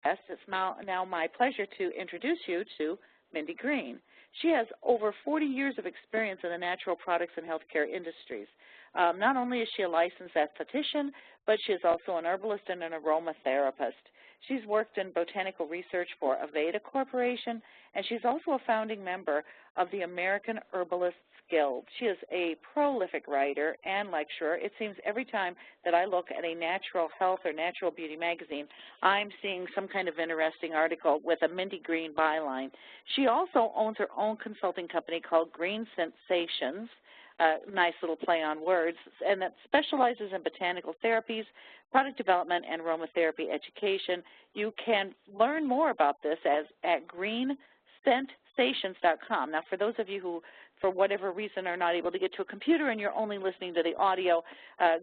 guest, it's now my pleasure to introduce you to Mindy Green. She has over 40 years of experience in the natural products and healthcare industries. Not only is she a licensed esthetician, but she is also an herbalist and an aromatherapist. She's worked in botanical research for Aveda Corporation, and she's also a founding member of the American Herbalists Guild. She is a prolific writer and lecturer. It seems every time that I look at a natural health or natural beauty magazine, I'm seeing some kind of interesting article with a Mindy Green byline. She also owns her own consulting company called Green Sensations, nice little play on words, and that specializes in botanical therapies, product development, and aromatherapy education. You can learn more about this at greensensations.com. Now, for those of you who, for whatever reason, are not able to get to a computer and you're only listening to the audio,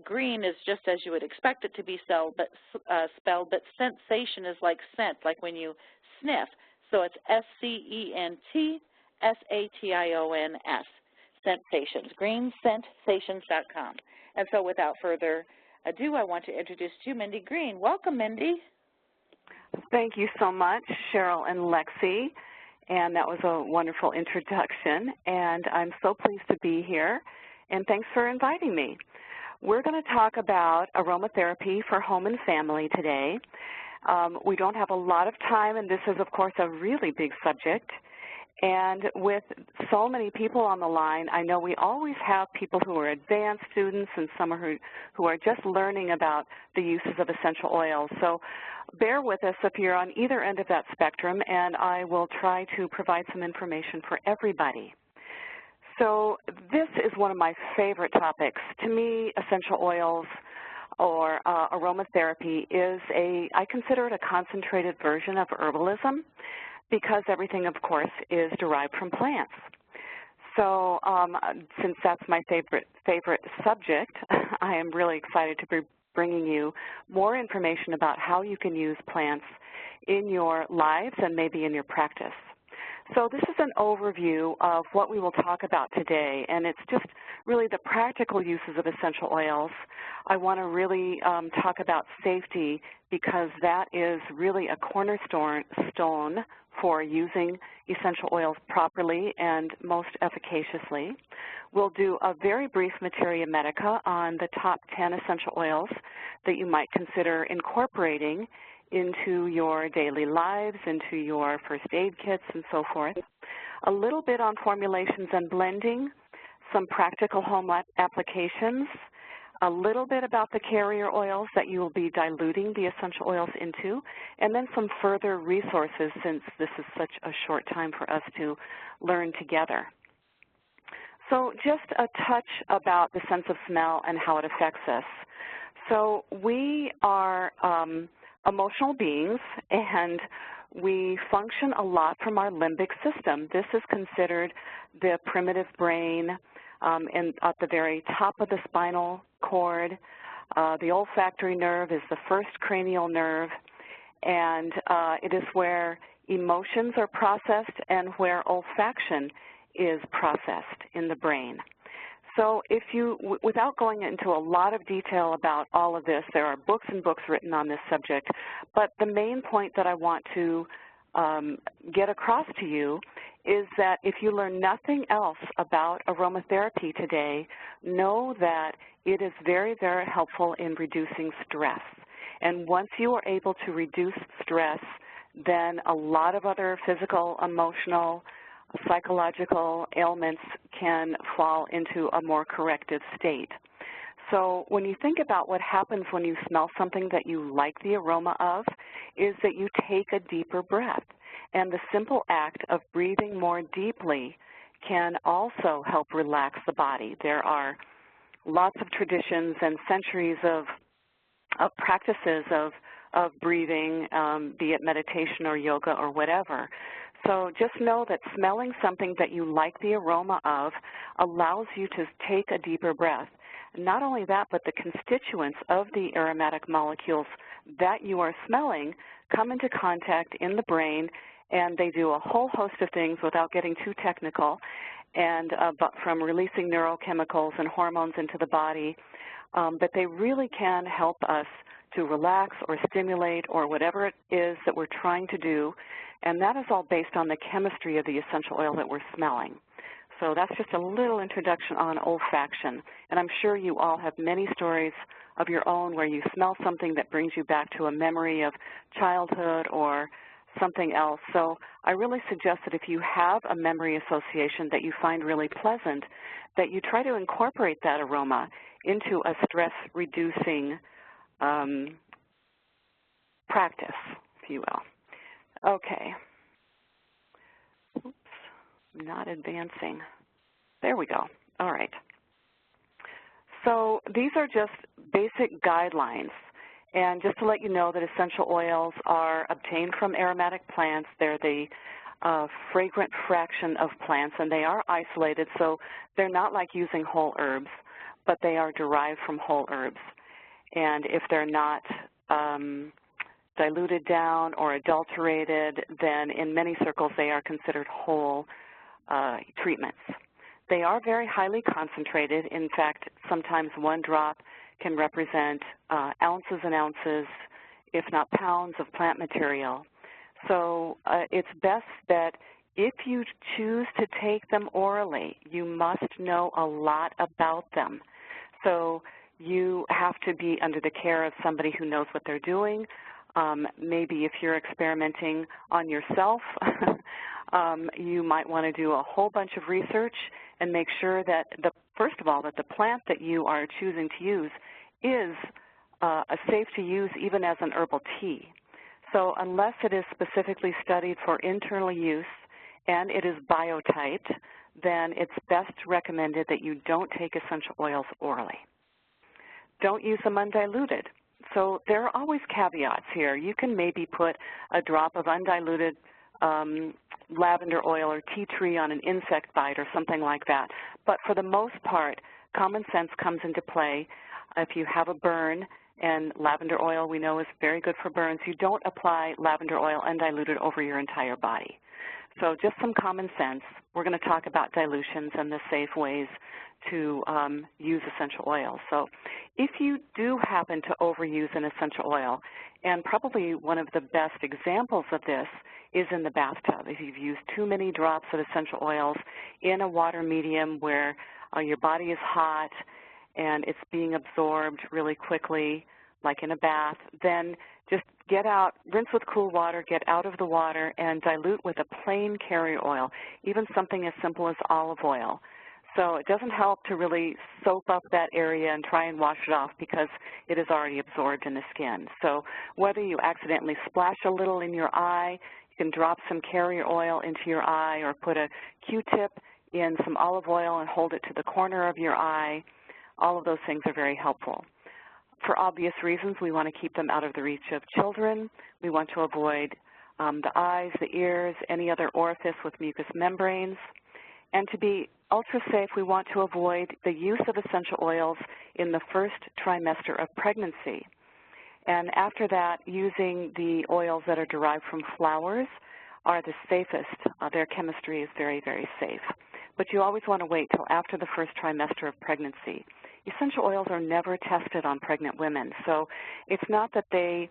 green is just as you would expect it to be spelled, but sensation is like scent, like when you sniff. So it's S-C-E-N-T-S-A-T-I-O-N-S. Sensations, greensensations.com. And so without further ado, I want to introduce to you Mindy Green. Welcome, Mindy. Thank you so much, Cheryl and Lexi. And that was a wonderful introduction. And I'm so pleased to be here. And thanks for inviting me. We're going to talk about aromatherapy for home and family today. We don't have a lot of time, and this is, of course, a really big subject. And with so many people on the line, I know we always have people who are advanced students and some who are just learning about the uses of essential oils. So bear with us if you're on either end of that spectrum, and I will try to provide some information for everybody. So this is one of my favorite topics. To me, essential oils or aromatherapy is I consider it a concentrated version of herbalism, because everything, of course, is derived from plants. So since that's my favorite subject, I am really excited to be bringing you more information about how you can use plants in your lives and maybe in your practice. So this is an overview of what we will talk about today, and it's just really the practical uses of essential oils. I want to really talk about safety, because that is really a cornerstone for using essential oils properly and most efficaciously. We'll do a very brief materia medica on the top 10 essential oils that you might consider incorporating into your daily lives, into your first aid kits, and so forth. A little bit on formulations and blending, some practical home applications, a little bit about the carrier oils that you will be diluting the essential oils into, and then some further resources, since this is such a short time for us to learn together. So just a touch about the sense of smell and how it affects us. So we are emotional beings, and we function a lot from our limbic system. This is considered the primitive brain, and at the very top of the spinal cord. The olfactory nerve is the first cranial nerve, and it is where emotions are processed and where olfaction is processed in the brain. So if you, without going into a lot of detail about all of this, there are books and books written on this subject, but the main point that I want to get across to you is that if you learn nothing else about aromatherapy today, know that it is very, very helpful in reducing stress. And once you are able to reduce stress, then a lot of other physical, emotional, psychological ailments can fall into a more corrective state. So when you think about what happens when you smell something that you like the aroma of, is that you take a deeper breath. And the simple act of breathing more deeply can also help relax the body. There are lots of traditions and centuries of practices of breathing, be it meditation or yoga or whatever. So just know that smelling something that you like the aroma of allows you to take a deeper breath. Not only that, but the constituents of the aromatic molecules that you are smelling come into contact in the brain, and they do a whole host of things without getting too technical, and from releasing neurochemicals and hormones into the body, but they really can help us to relax or stimulate or whatever it is that we're trying to do, and that is all based on the chemistry of the essential oil that we're smelling. So that's just a little introduction on olfaction, and I'm sure you all have many stories of your own where you smell something that brings you back to a memory of childhood or something else. So I really suggest that if you have a memory association that you find really pleasant, that you try to incorporate that aroma into a stress-reducing practice, if you will. Okay. Oops, not advancing. There we go. All right. So these are just basic guidelines. And just to let you know that essential oils are obtained from aromatic plants. They're the fragrant fraction of plants, and they are isolated, so they're not like using whole herbs, but they are derived from whole herbs. And if they're not diluted down or adulterated, then in many circles they are considered whole treatments. They are very highly concentrated. In fact, sometimes one drop can represent ounces and ounces, if not pounds, of plant material. So it's best that if you choose to take them orally, you must know a lot about them. So you have to be under the care of somebody who knows what they're doing. Maybe if you're experimenting on yourself, you might want to do a whole bunch of research and make sure that, first of all, that the plant that you are choosing to use is safe to use even as an herbal tea. So unless it is specifically studied for internal use and it is biotyped, then it's best recommended that you don't take essential oils orally. Don't use them undiluted. So there are always caveats here. You can maybe put a drop of undiluted lavender oil or tea tree on an insect bite or something like that. But for the most part, common sense comes into play. If you have a burn, and lavender oil we know is very good for burns, you don't apply lavender oil undiluted over your entire body. So just some common sense. We're going to talk about dilutions and the safe ways to use essential oils. So if you do happen to overuse an essential oil, and probably one of the best examples of this is in the bathtub. If you've used too many drops of essential oils in a water medium where your body is hot and it's being absorbed really quickly, like in a bath, then just get out, rinse with cool water, get out of the water, and dilute with a plain carrier oil, even something as simple as olive oil. So it doesn't help to really soap up that area and try and wash it off because it is already absorbed in the skin. So whether you accidentally splash a little in your eye, you can drop some carrier oil into your eye or put a Q-tip in some olive oil and hold it to the corner of your eye. All of those things are very helpful. For obvious reasons, we want to keep them out of the reach of children. We want to avoid the eyes, the ears, any other orifice with mucous membranes. And to be ultra safe, we want to avoid the use of essential oils in the first trimester of pregnancy. And after that, using the oils that are derived from flowers are the safest. Their chemistry is very, very safe. But you always want to wait till after the first trimester of pregnancy. Essential oils are never tested on pregnant women. So it's not that they,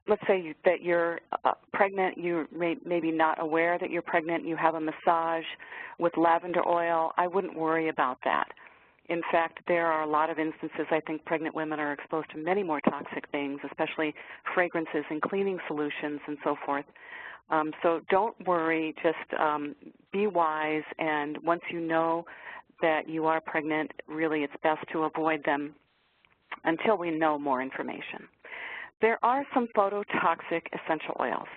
let's say that you're pregnant, you're maybe not aware that you're pregnant, you have a massage with lavender oil. I wouldn't worry about that. In fact, there are a lot of instances I think pregnant women are exposed to many more toxic things, especially fragrances and cleaning solutions and so forth. So don't worry, just be wise, and once you know that you are pregnant, really it's best to avoid them until we know more information. There are some phototoxic essential oils.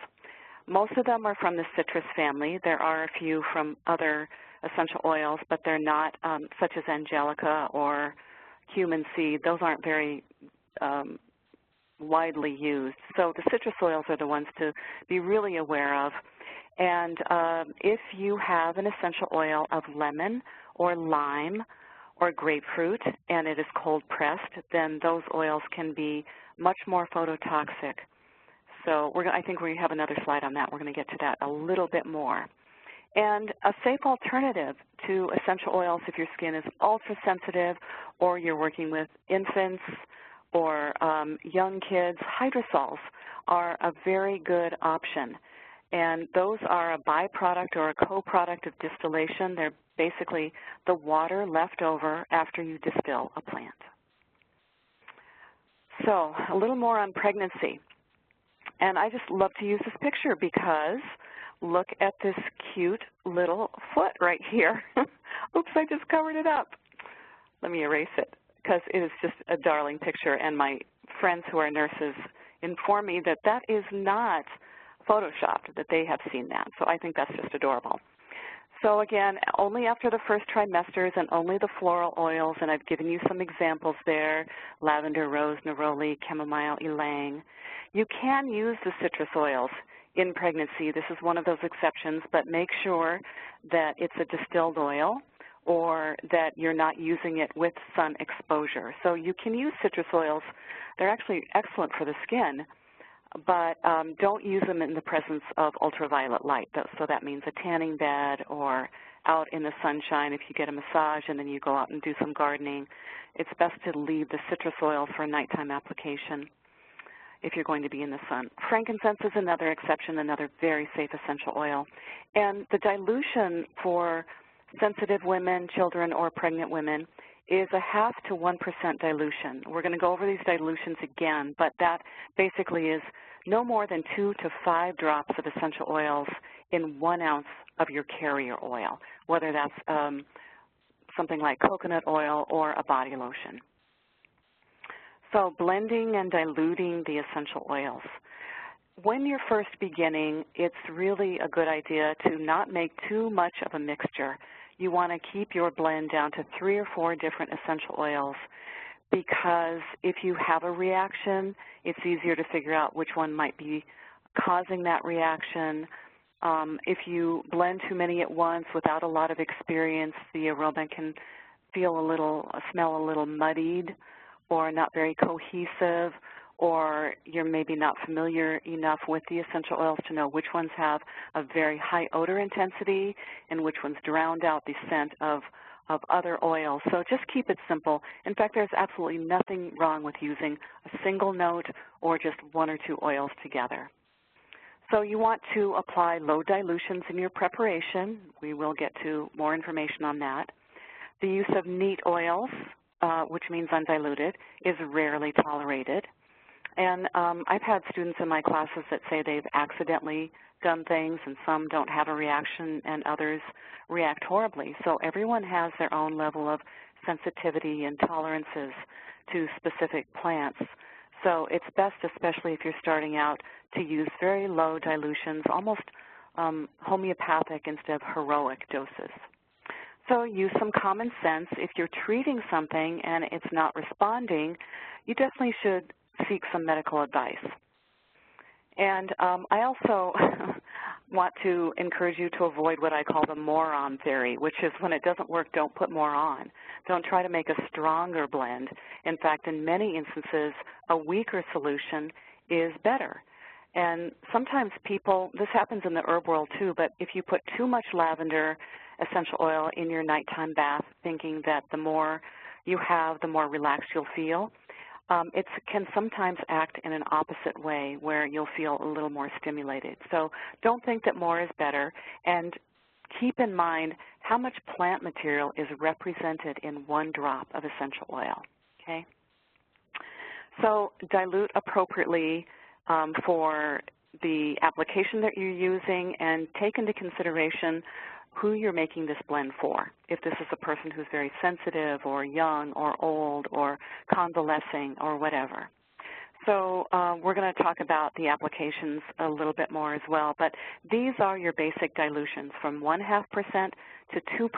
Most of them are from the citrus family. There are a few from other essential oils, but they're not such as angelica or cumin seed. Those aren't very widely used. So the citrus oils are the ones to be really aware of. And if you have an essential oil of lemon or lime or grapefruit and it is cold pressed, then those oils can be much more phototoxic. So I think we have another slide on that. We're going to get to that a little bit more. And a safe alternative to essential oils if your skin is ultra sensitive or you're working with infants or young kids, hydrosols are a very good option. And those are a byproduct or a co-product of distillation. They're basically the water left over after you distill a plant. So a little more on pregnancy. And I just love to use this picture because look at this cute little foot right here. Oops, I just covered it up. Let me erase it because it is just a darling picture, and my friends who are nurses inform me that that is not Photoshopped, that they have seen that. So I think that's just adorable. So again, only after the first trimesters and only the floral oils, and I've given you some examples there, lavender, rose, neroli, chamomile, ylang. You can use the citrus oils in pregnancy. This is one of those exceptions, but make sure that it's a distilled oil or that you're not using it with sun exposure. So you can use citrus oils. They're actually excellent for the skin, but don't use them in the presence of ultraviolet light. So that means a tanning bed or out in the sunshine if you get a massage and then you go out and do some gardening. It's best to leave the citrus oil for a nighttime application if you're going to be in the sun. Frankincense is another exception, another very safe essential oil. And the dilution for sensitive women, children, or pregnant women is a 0.5 to 1% dilution. We're going to go over these dilutions again, but that basically is no more than 2 to 5 drops of essential oils in 1 ounce of your carrier oil, whether that's something like coconut oil or a body lotion. So blending and diluting the essential oils. When you're first beginning, it's really a good idea to not make too much of a mixture. You want to keep your blend down to 3 or 4 different essential oils, because if you have a reaction, it's easier to figure out which one might be causing that reaction. If you blend too many at once without a lot of experience, the aroma can smell a little muddied or not very cohesive, or you're maybe not familiar enough with the essential oils to know which ones have a very high odor intensity and which ones drowned out the scent of other oils. So just keep it simple. In fact, there's absolutely nothing wrong with using a single note or just 1 or 2 oils together. So you want to apply low dilutions in your preparation. We will get to more information on that. The use of neat oils, which means undiluted, is rarely tolerated. And I've had students in my classes that say they've accidentally done things, and some don't have a reaction and others react horribly. So everyone has their own level of sensitivity and tolerances to specific plants. So it's best, especially if you're starting out, to use very low dilutions, almost homeopathic instead of heroic doses. So use some common sense. If you're treating something and it's not responding, you definitely should seek some medical advice. And I also want to encourage you to avoid what I call the more-on theory, which is when it doesn't work, don't put more on. Don't try to make a stronger blend. In fact, in many instances, a weaker solution is better. And sometimes people, this happens in the herb world too, but if you put too much lavender essential oil in your nighttime bath, thinking that the more you have, the more relaxed you'll feel, it can sometimes act in an opposite way where you'll feel a little more stimulated. So don't think that more is better, and keep in mind how much plant material is represented in 1 drop of essential oil, okay? So dilute appropriately for the application that you're using, and take into consideration who you're making this blend for. If this is a person who's very sensitive or young or old or convalescing or whatever. So we're going to talk about the applications a little bit more as well, but these are your basic dilutions from 0.5% to 2%.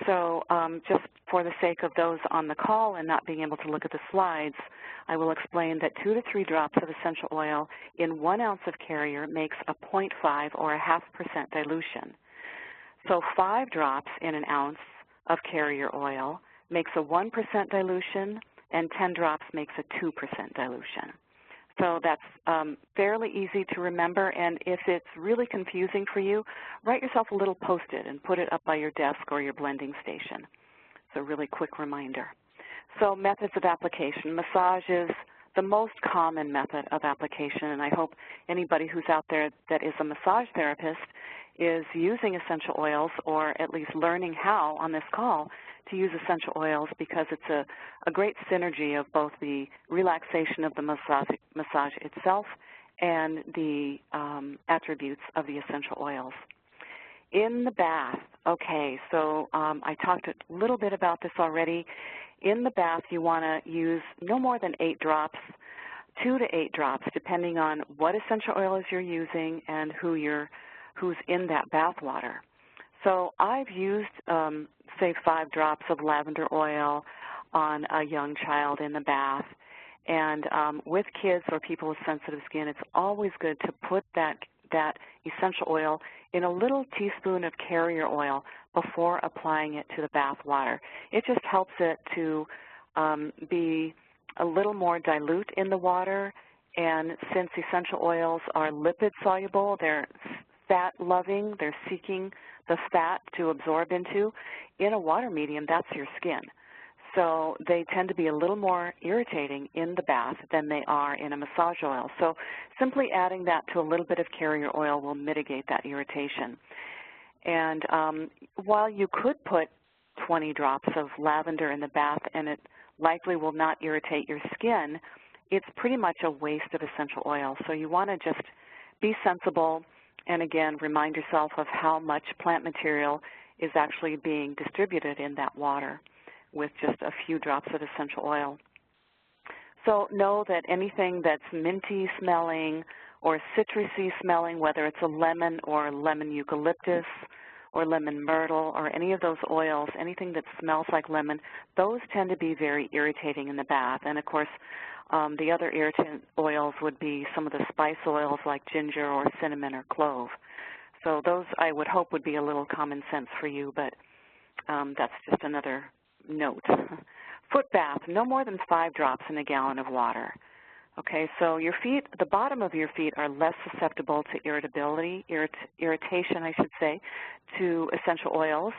So just for the sake of those on the call and not being able to look at the slides, I will explain that 2 to 3 drops of essential oil in 1 ounce of carrier makes a 0.5 or a 0.5% dilution. So 5 drops in an ounce of carrier oil makes a 1% dilution, and 10 drops makes a 2% dilution. So that's fairly easy to remember, and if it's really confusing for you, write yourself a little Post-it and put it up by your desk or your blending station. It's a really quick reminder. So methods of application. Massage is the most common method of application, and I hope anybody who's out there that is a massage therapist is using essential oils, or at least learning how on this call to use essential oils, because it's a great synergy of both the relaxation of the massage itself and the attributes of the essential oils. In the bath, okay, so I talked a little bit about this already. In the bath, you want to use no more than 8 drops, 2 to 8 drops, depending on what essential oils you're using and who's in that bath water. So I've used, say, 5 drops of lavender oil on a young child in the bath. And with kids or people with sensitive skin, it's always good to put that essential oil in a little teaspoon of carrier oil before applying it to the bath water. It just helps it to be a little more dilute in the water, and since essential oils are lipid soluble, they're fat loving, they're seeking the fat to absorb into. In a water medium, that's your skin. So they tend to be a little more irritating in the bath than they are in a massage oil. So simply adding that to a little bit of carrier oil will mitigate that irritation. And while you could put 20 drops of lavender in the bath and it likely will not irritate your skin, it's pretty much a waste of essential oil. So you want to just be sensible and, again, remind yourself of how much plant material is actually being distributed in that water with just a few drops of essential oil. So know that anything that's minty smelling or citrusy smelling, whether it's a lemon or lemon eucalyptus or lemon myrtle or any of those oils, anything that smells like lemon, those tend to be very irritating in the bath. And, of course, the other irritant oils would be some of the spice oils like ginger or cinnamon or clove. So those, I would hope, would be a little common sense for you, but that's just another note. Foot bath, no more than 5 drops in a gallon of water. Okay, so your feet, the bottom of your feet are less susceptible to irritation, I should say, to essential oils.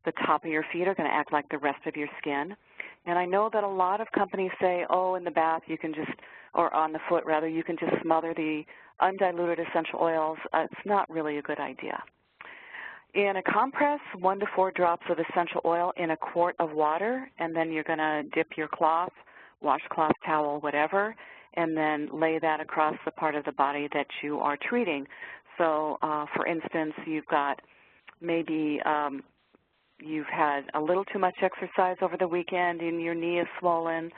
The top of your feet are going to act like the rest of your skin. And I know that a lot of companies say, oh, in the bath you can just, or on the foot rather, you can just smother the undiluted essential oils. It's not really a good idea. In a compress, 1 to 4 drops of essential oil in a quart of water, and then you're going to dip your cloth, washcloth, towel, whatever, and then lay that across the part of the body that you are treating. So, for instance, you've got maybe you've had a little too much exercise over the weekend and your knee is swollen,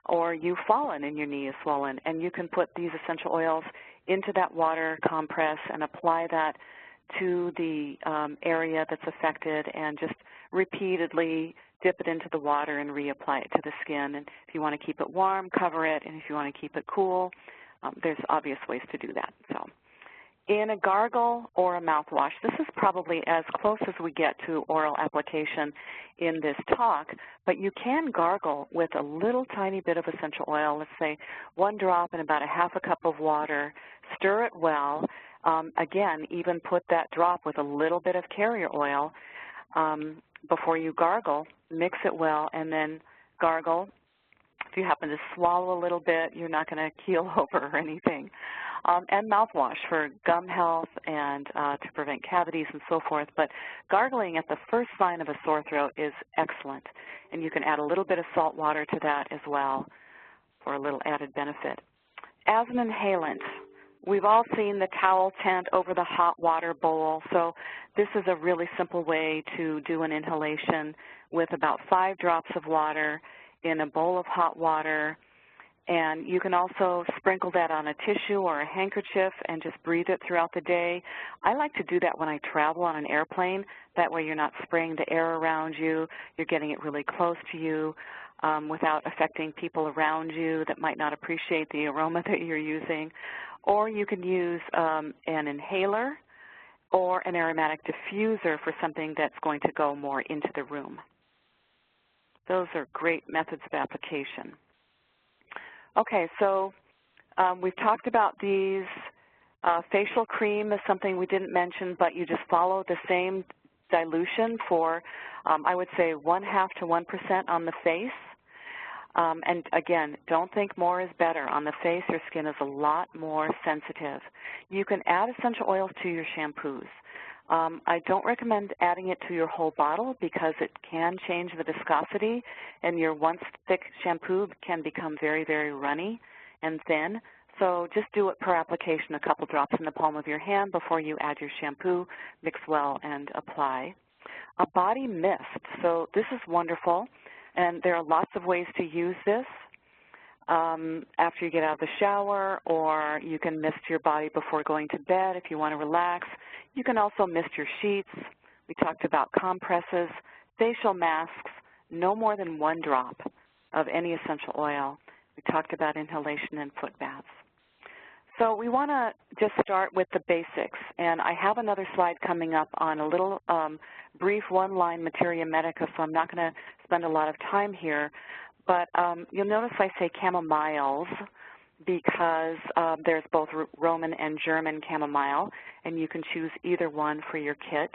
or you've fallen and your knee is swollen, and you can put these essential oils into that water compress and apply that to the area that's affected, and just repeatedly dip it into the water and reapply it to the skin. And if you want to keep it warm, cover it, and if you want to keep it cool, there's obvious ways to do that. So, in a gargle or a mouthwash, this is probably as close as we get to oral application in this talk, but you can gargle with a little tiny bit of essential oil, let's say 1 drop in about a ½ cup of water, stir it well. Again, even put that drop with a little bit of carrier oil before you gargle, mix it well, and then gargle. If you happen to swallow a little bit, you're not going to keel over or anything. And mouthwash for gum health and to prevent cavities and so forth. But gargling at the first sign of a sore throat is excellent, and you can add a little bit of salt water to that as well for a little added benefit. As an inhalant, we've all seen the towel tent over the hot water bowl, so this is a really simple way to do an inhalation with about 5 drops of water in a bowl of hot water. And you can also sprinkle that on a tissue or a handkerchief and just breathe it throughout the day. I like to do that when I travel on an airplane. That way you're not spraying the air around you. You're getting it really close to you without affecting people around you that might not appreciate the aroma that you're using. Or you can use an inhaler or an aromatic diffuser for something that's going to go more into the room. Those are great methods of application. Okay, so we've talked about these. Facial cream is something we didn't mention, but you just follow the same dilution for, I would say, 0.5 to 1% on the face. And again, don't think more is better. On the face, your skin is a lot more sensitive. You can add essential oils to your shampoos. I don't recommend adding it to your whole bottle because it can change the viscosity, and your once thick shampoo can become very, very runny and thin. So just do it per application, a couple drops in the palm of your hand before you add your shampoo. Mix well and apply. A body mist. So this is wonderful, and there are lots of ways to use this. After you get out of the shower, or you can mist your body before going to bed if you want to relax. You can also mist your sheets. We talked about compresses, facial masks, no more than 1 drop of any essential oil. We talked about inhalation and foot baths. So we want to just start with the basics, and I have another slide coming up on a little brief one-line materia medica, so I'm not going to spend a lot of time here. But you'll notice I say chamomiles because there's both Roman and German chamomile, and you can choose either one for your kit.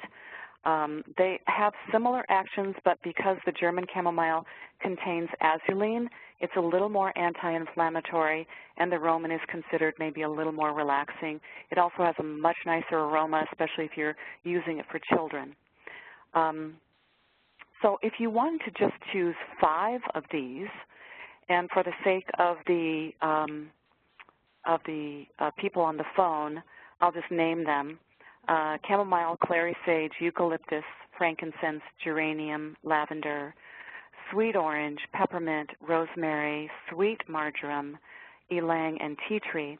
They have similar actions, but because the German chamomile contains azulene, it's a little more anti-inflammatory, and the Roman is considered maybe a little more relaxing. It also has a much nicer aroma, especially if you're using it for children. So if you wanted to just choose 5 of these, and for the sake of the people on the phone, I'll just name them: chamomile, clary sage, eucalyptus, frankincense, geranium, lavender, sweet orange, peppermint, rosemary, sweet marjoram, ylang, and tea tree.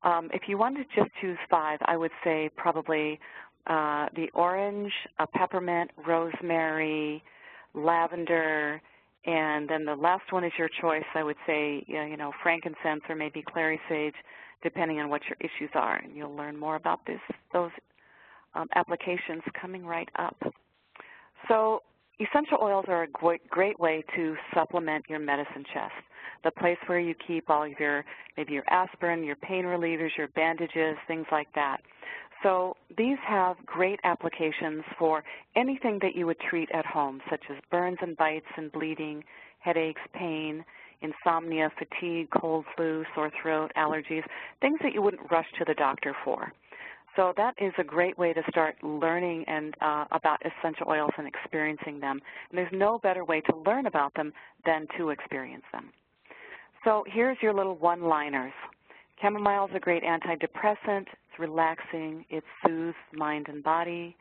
If you wanted to just choose 5, I would say probably the orange, peppermint, rosemary, lavender, and then the last one is your choice. I would say, frankincense or maybe clary sage, depending on what your issues are. And you'll learn more about those applications coming right up. So essential oils are a great way to supplement your medicine chest, the place where you keep all of your, maybe your aspirin, your pain relievers, your bandages, things like that. So these have great applications for anything that you would treat at home, such as burns and bites and bleeding, headaches, pain, insomnia, fatigue, cold, flu, sore throat, allergies, things that you wouldn't rush to the doctor for. So that is a great way to start learning about essential oils and experiencing them. And there's no better way to learn about them than to experience them. So here's your little one-liners. Chamomile is a great antidepressant. It's relaxing. It soothes mind and body.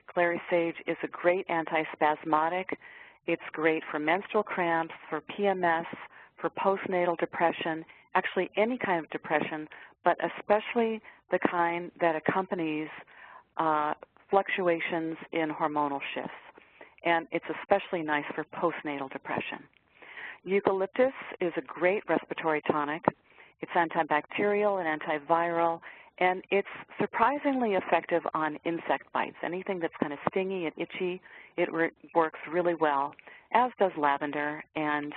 Clary sage is a great antispasmodic. It's great for menstrual cramps, for PMS, for postnatal depression, actually any kind of depression, but especially the kind that accompanies fluctuations in hormonal shifts. And it's especially nice for postnatal depression. Eucalyptus is a great respiratory tonic. It's antibacterial and antiviral, and it's surprisingly effective on insect bites. Anything that's kind of stingy and itchy, it works really well, as does lavender and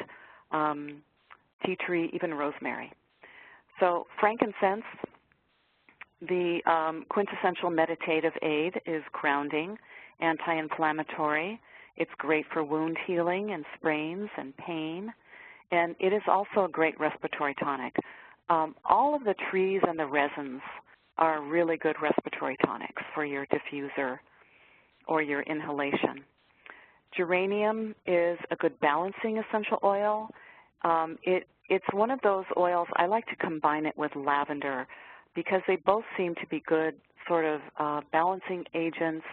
tea tree, even rosemary. So frankincense, the quintessential meditative aid, is grounding, anti-inflammatory. It's great for wound healing and sprains and pain, and it is also a great respiratory tonic. All of the trees and the resins are really good respiratory tonics for your diffuser or your inhalation. Geranium is a good balancing essential oil. It's one of those oils, I like to combine it with lavender because they both seem to be good sort of balancing agents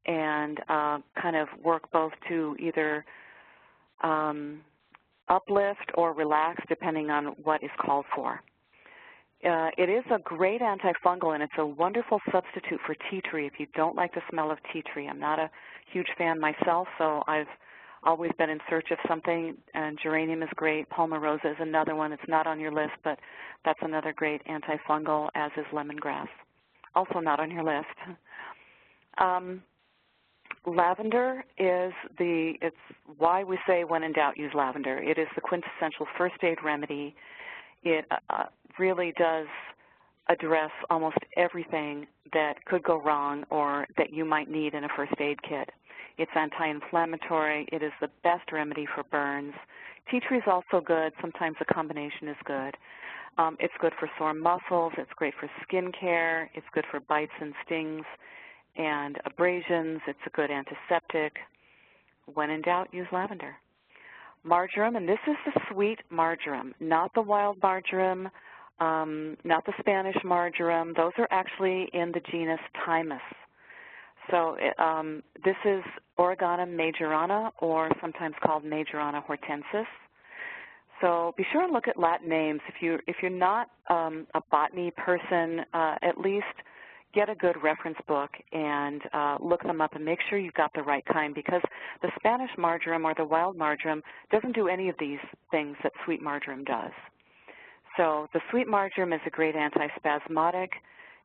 and kind of work both to either uplift or relax depending on what is called for. It is a great antifungal, and it's a wonderful substitute for tea tree if you don't like the smell of tea tree. I'm not a huge fan myself, so I've always been in search of something, and geranium is great. Palmarosa is another one. It's not on your list, but that's another great antifungal, as is lemongrass. Also not on your list. Lavender is it's why we say when in doubt, use lavender. It is the quintessential first aid remedy. It really does address almost everything that could go wrong or that you might need in a first aid kit. It's anti-inflammatory. It is the best remedy for burns. Tea tree is also good. Sometimes a combination is good. It's good for sore muscles. It's great for skin care. It's good for bites and stings and abrasions. It's a good antiseptic. When in doubt, use lavender. Marjoram, and this is the sweet marjoram, not the wild marjoram, not the Spanish marjoram. Those are actually in the genus Thymus. So this is Oregana majorana, or sometimes called Majorana hortensis. So be sure and look at Latin names. If you're not a botany person, at least get a good reference book and look them up and make sure you've got the right kind, because the Spanish marjoram or the wild marjoram doesn't do any of these things that sweet marjoram does. So the sweet marjoram is a great antispasmodic.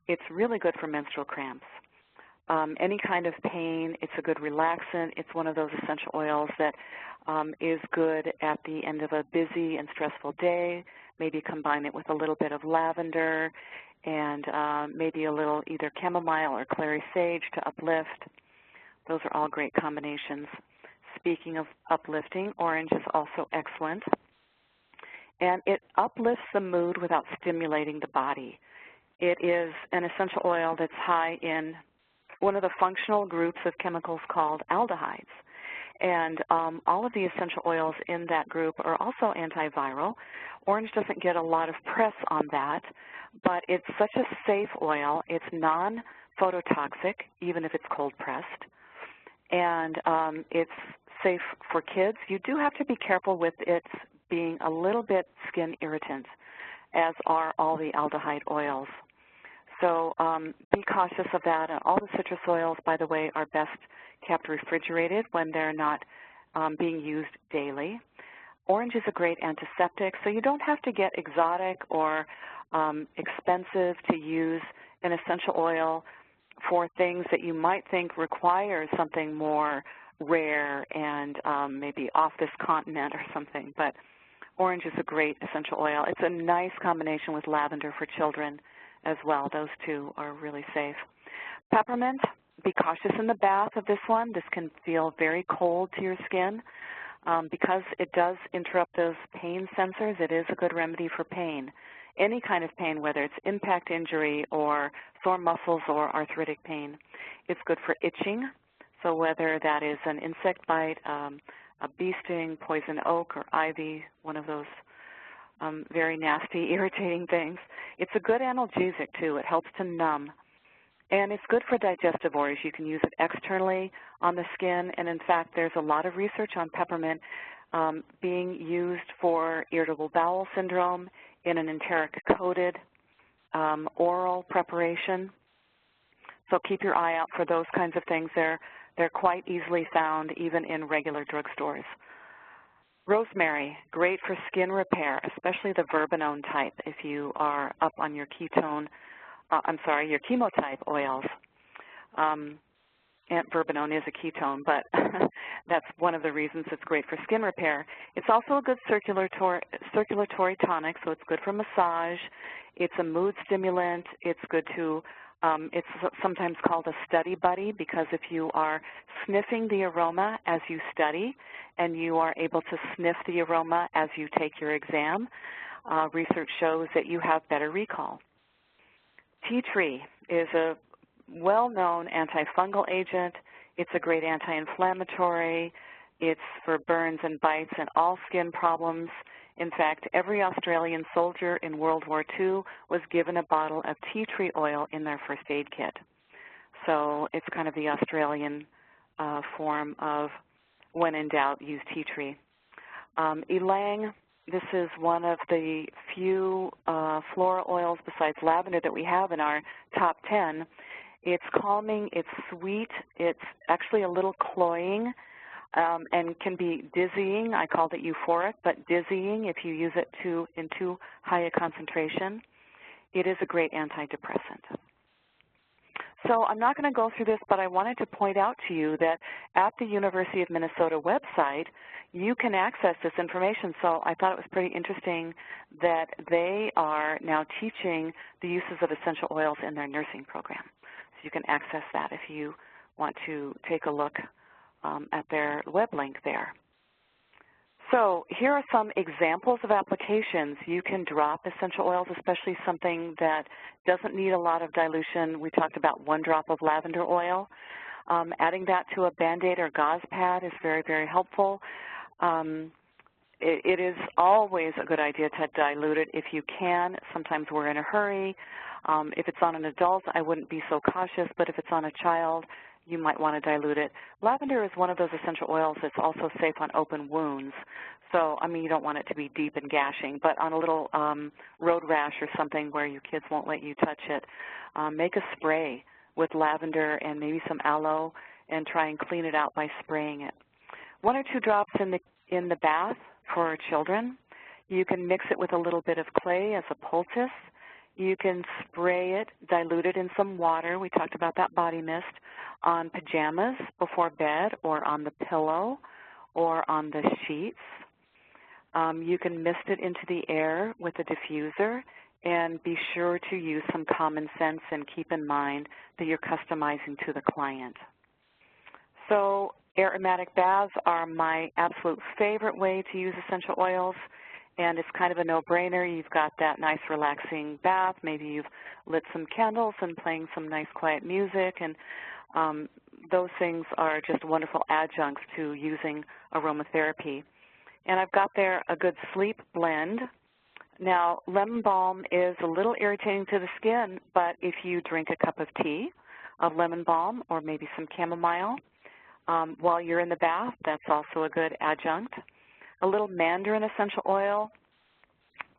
It's really good for menstrual cramps. Any kind of pain, it's a good relaxant. It's one of those essential oils that is good at the end of a busy and stressful day. Maybe combine it with a little bit of lavender and maybe a little either chamomile or clary sage to uplift. Those are all great combinations. Speaking of uplifting, orange is also excellent. And it uplifts the mood without stimulating the body. It is an essential oil that's high in one of the functional groups of chemicals called aldehydes. And all of the essential oils in that group are also antiviral. Orange doesn't get a lot of press on that, but it's such a safe oil. It's non-phototoxic, even if it's cold-pressed. And it's safe for kids. You do have to be careful with it being a little bit skin irritant, as are all the aldehyde oils. So be cautious of that. And all the citrus oils, by the way, are best kept refrigerated when they're not being used daily. Orange is a great antiseptic, so you don't have to get exotic or expensive to use an essential oil for things that you might think require something more rare and maybe off this continent or something. But orange is a great essential oil. It's a nice combination with lavender for children as well. Those two are really safe. Peppermint, be cautious in the bath of this one. This can feel very cold to your skin. Because it does interrupt those pain sensors, it is a good remedy for pain. Any kind of pain, whether it's impact injury or sore muscles or arthritic pain. It's good for itching, so whether that is an insect bite, a bee sting, poison oak, or ivy, one of those very nasty, irritating things. It's a good analgesic, too. It helps to numb. And it's good for digestive worries. You can use it externally on the skin, and in fact, there's a lot of research on peppermint being used for irritable bowel syndrome in an enteric-coated oral preparation. So keep your eye out for those kinds of things. They're quite easily found even in regular drugstores. Rosemary, great for skin repair, especially the verbenone type if you are up on your ketone, your chemotype oils. And verbenone is a ketone, but that's one of the reasons it's great for skin repair. It's also a good circulatory tonic, so it's good for massage. It's a mood stimulant. It's good to, it's sometimes called a study buddy, because if you are sniffing the aroma as you study and you are able to sniff the aroma as you take your exam, research shows that you have better recall. Tea tree is a well-known antifungal agent. It's a great anti-inflammatory. It's for burns and bites and all skin problems. In fact, every Australian soldier in World War II was given a bottle of tea tree oil in their first aid kit. So it's kind of the Australian form of, when in doubt, use tea tree. Ylang, this is one of the few floral oils besides lavender that we have in our top 10. It's calming, it's sweet, it's actually a little cloying, and can be dizzying. I called it euphoric, but dizzying if you use it in too high a concentration. It is a great antidepressant. So I'm not going to go through this, but I wanted to point out to you that at the University of Minnesota website, you can access this information. So I thought it was pretty interesting that they are now teaching the uses of essential oils in their nursing program. So you can access that if you want to take a look at their web link there. So here are some examples of applications. You can drop essential oils, especially something that doesn't need a lot of dilution. We talked about 1 drop of lavender oil. Adding that to a Band-Aid or gauze pad is very, very helpful. It is always a good idea to dilute it if you can. Sometimes we're in a hurry. If it's on an adult, I wouldn't be so cautious, but if it's on a child, you might want to dilute it. Lavender is one of those essential oils that's also safe on open wounds. So, I mean, you don't want it to be deep and gashing, but on a little road rash or something where your kids won't let you touch it, make a spray with lavender and maybe some aloe and try and clean it out by spraying it. 1 or 2 drops in the bath for children. You can mix it with a little bit of clay as a poultice. You can spray it, dilute it in some water. We talked about that body mist on pajamas before bed or on the pillow or on the sheets. You can mist it into the air with a diffuser, and be sure to use some common sense and keep in mind that you're customizing to the client. So aromatic baths are my absolute favorite way to use essential oils, and it's kind of a no-brainer. You've got that nice relaxing bath. Maybe you've lit some candles and playing some nice quiet music, and those things are just wonderful adjuncts to using aromatherapy. And I've got there a good sleep blend. Now, lemon balm is a little irritating to the skin, but if you drink a cup of tea of lemon balm or maybe some chamomile while you're in the bath, that's also a good adjunct. A little mandarin essential oil,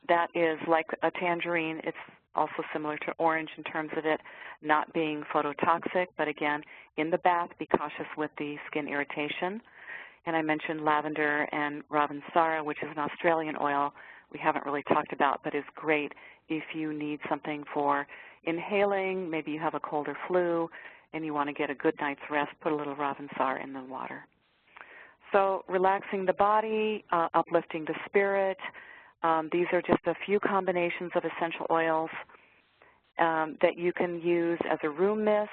that is like a tangerine. It's also similar to orange in terms of it not being phototoxic, but again, in the bath, be cautious with the skin irritation. And I mentioned lavender and Ravensara, which is an Australian oil we haven't really talked about, but is great if you need something for inhaling. Maybe you have a cold or flu and you want to get a good night's rest, put a little Ravensara in the water. So relaxing the body, uplifting the spirit. These are just a few combinations of essential oils that you can use as a room mist.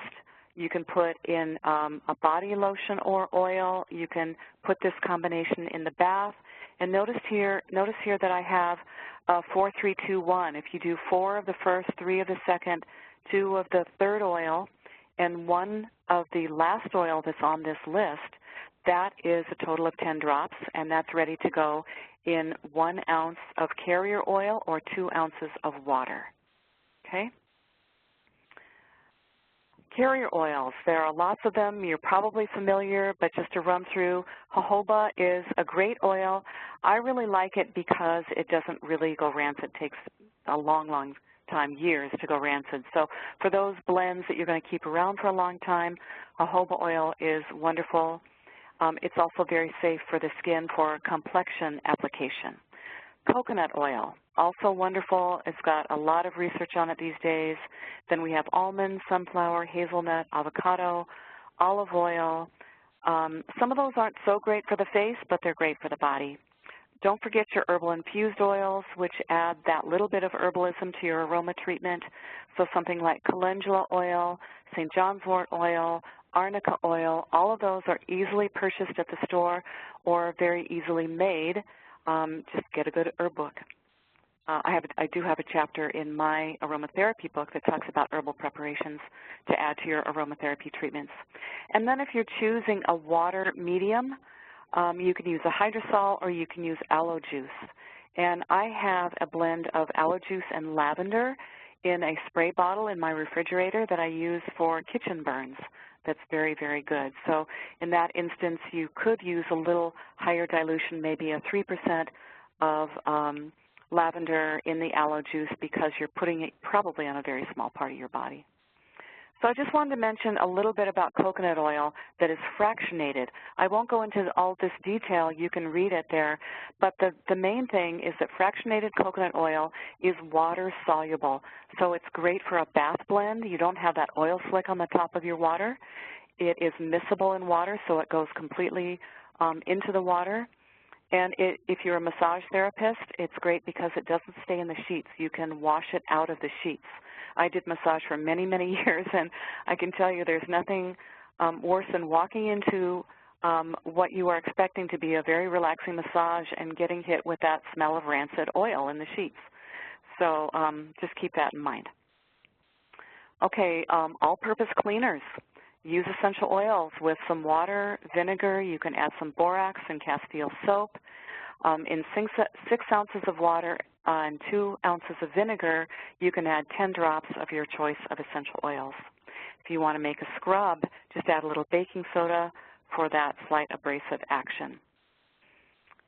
You can put in a body lotion or oil. You can put this combination in the bath. And notice here that I have 4, 3, 2, 1. If you do 4 of the first, 3 of the second, 2 of the third oil, and 1 of the last oil that's on this list, that is a total of 10 drops, and that's ready to go in 1 ounce of carrier oil or 2 ounces of water. Okay? Carrier oils, there are lots of them. You're probably familiar, but just to run through, jojoba is a great oil. I really like it because it doesn't really go rancid. It takes a long, long time, years to go rancid. So for those blends that you're going to keep around for a long time, jojoba oil is wonderful. It's also very safe for the skin for complexion application. Coconut oil, also wonderful. It's got a lot of research on it these days. Then we have almond, sunflower, hazelnut, avocado, olive oil. Some of those aren't so great for the face, but they're great for the body. Don't forget your herbal infused oils, which add that little bit of herbalism to your aroma treatment. So something like calendula oil, St. John's wort oil, arnica oil, all of those are easily purchased at the store or very easily made. Just get a good herb book. I do have a chapter in my aromatherapy book that talks about herbal preparations to add to your aromatherapy treatments. And then if you're choosing a water medium, you can use a hydrosol or you can use aloe juice. And I have a blend of aloe juice and lavender in a spray bottle in my refrigerator that I use for kitchen burns. That's very, very good. So in that instance, you could use a little higher dilution, maybe a 3% of lavender in the aloe juice because you're putting it probably on a very small part of your body. So I just wanted to mention a little bit about coconut oil that is fractionated. I won't go into all this detail. You can read it there. But the main thing is that fractionated coconut oil is water soluble. So it's great for a bath blend. You don't have that oil slick on the top of your water. It is miscible in water, so it goes completely into the water. And if you're a massage therapist, it's great because it doesn't stay in the sheets. You can wash it out of the sheets. I did massage for many, many years, and I can tell you there's nothing worse than walking into what you are expecting to be a very relaxing massage and getting hit with that smell of rancid oil in the sheets. So just keep that in mind. Okay, all-purpose cleaners. Use essential oils with some water, vinegar. You can add some borax and Castile soap. In 6 ounces of water and 2 ounces of vinegar, you can add 10 drops of your choice of essential oils. If you want to make a scrub, just add a little baking soda for that slight abrasive action.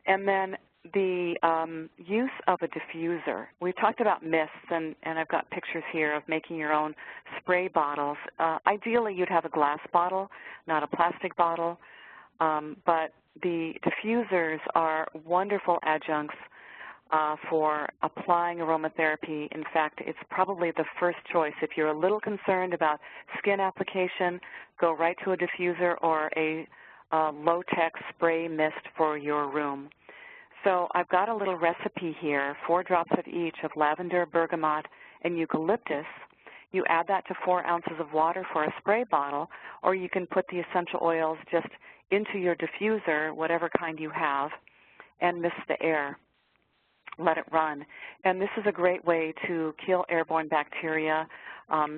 And then the use of a diffuser. We've talked about mists, and I've got pictures here of making your own spray bottles. Ideally, you'd have a glass bottle, not a plastic bottle, but the diffusers are wonderful adjuncts for applying aromatherapy. In fact, it's probably the first choice. If you're a little concerned about skin application, go right to a diffuser or a low-tech spray mist for your room. So I've got a little recipe here, 4 drops of each of lavender, bergamot, and eucalyptus. You add that to 4 ounces of water for a spray bottle, or you can put the essential oils just into your diffuser, whatever kind you have, and mist the air. Let it run. And this is a great way to kill airborne bacteria,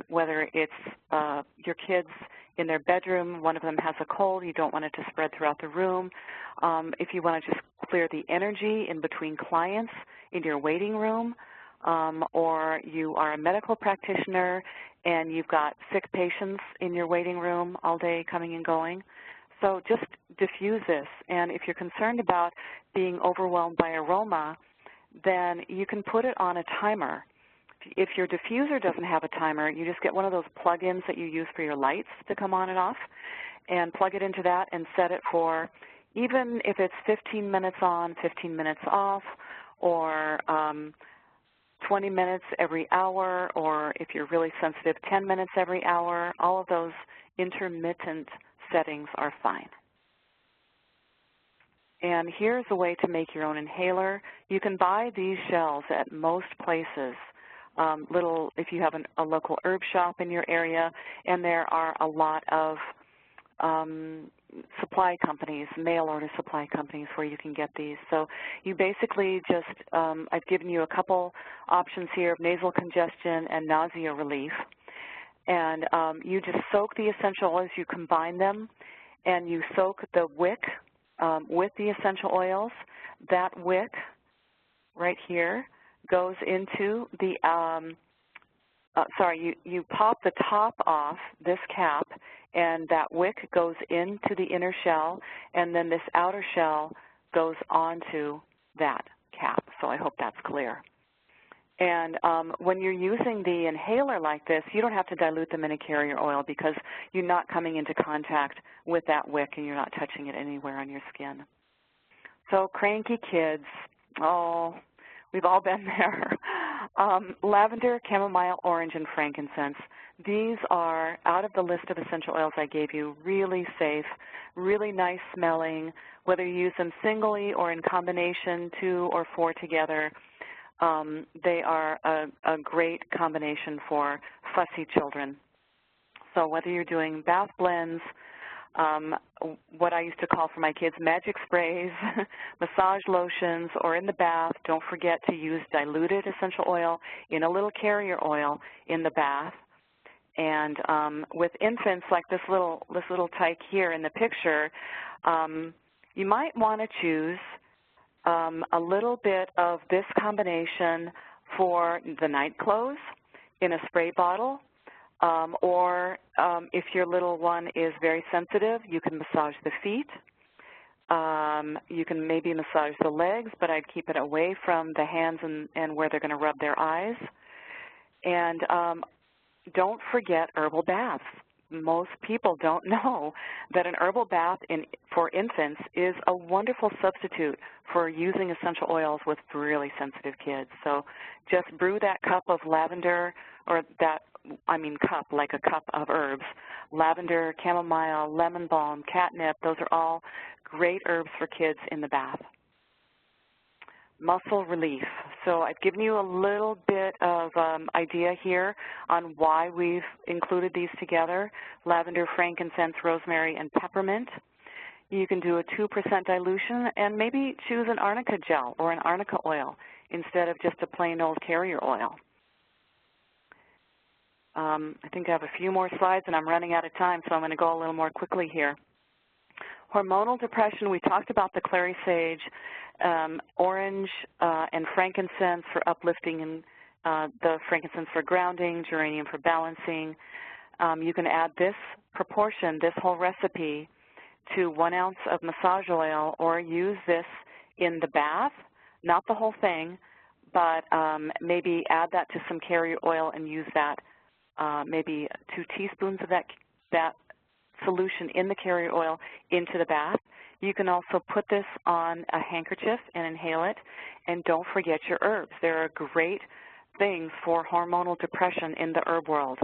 whether it's your kids in their bedroom, one of them has a cold, you don't want it to spread throughout the room. If you want to just clear the energy in between clients in your waiting room, or you are a medical practitioner and you've got sick patients in your waiting room all day coming and going. So just diffuse this. And if you're concerned about being overwhelmed by aroma, then you can put it on a timer. If your diffuser doesn't have a timer, you just get one of those plug-ins that you use for your lights to come on and off, and plug it into that and set it for, even if it's 15 minutes on, 15 minutes off, or 20 minutes every hour, or if you're really sensitive, 10 minutes every hour. All of those intermittent settings are fine. And here's a way to make your own inhaler. You can buy these shells at most places. If you have a local herb shop in your area, and there are a lot of supply companies, mail order supply companies where you can get these. So you basically just, I've given you a couple options here of nasal congestion and nausea relief. And you just soak the essential oils, you combine them, and you soak the wick with the essential oils. That wick right here goes into the, you pop the top off, this cap, and that wick goes into the inner shell, and then this outer shell goes onto that cap. So I hope that's clear. And when you're using the inhaler like this, you don't have to dilute them in a carrier oil because you're not coming into contact with that wick and you're not touching it anywhere on your skin. So cranky kids, oh, we've all been there. Lavender, chamomile, orange, and frankincense. These are, out of the list of essential oils I gave you, really safe, really nice smelling, whether you use them singly or in combination, 2 or 4 together. They are a great combination for fussy children. So whether you're doing bath blends, what I used to call for my kids magic sprays, massage lotions, or in the bath, don't forget to use diluted essential oil in a little carrier oil in the bath. And with infants, like this little tyke here in the picture, you might want to choose a little bit of this combination for the night clothes in a spray bottle, or if your little one is very sensitive, you can massage the feet. You can maybe massage the legs, but I'd keep it away from the hands and where they're going to rub their eyes. And don't forget herbal baths. Most people don't know that an herbal bath for infants is a wonderful substitute for using essential oils with really sensitive kids. So just brew that cup of lavender, or cup, like a cup of herbs, lavender, chamomile, lemon balm, catnip. Those are all great herbs for kids in the bath. Muscle relief. So I've given you a little bit of idea here on why we've included these together: lavender, frankincense, rosemary, and peppermint. You can do a 2% dilution and maybe choose an arnica gel or an arnica oil instead of just a plain old carrier oil. I think I have a few more slides and I'm running out of time, so I'm going to go a little more quickly here. Hormonal depression, we talked about the clary sage, orange and frankincense for uplifting, and the frankincense for grounding, geranium for balancing. You can add this proportion, this whole recipe, to 1 ounce of massage oil, or use this in the bath, not the whole thing, but maybe add that to some carrier oil and use that, maybe 2 teaspoons of that solution in the carrier oil into the bath. You can also put this on a handkerchief and inhale it, and don't forget your herbs. There are great things for hormonal depression in the herb world.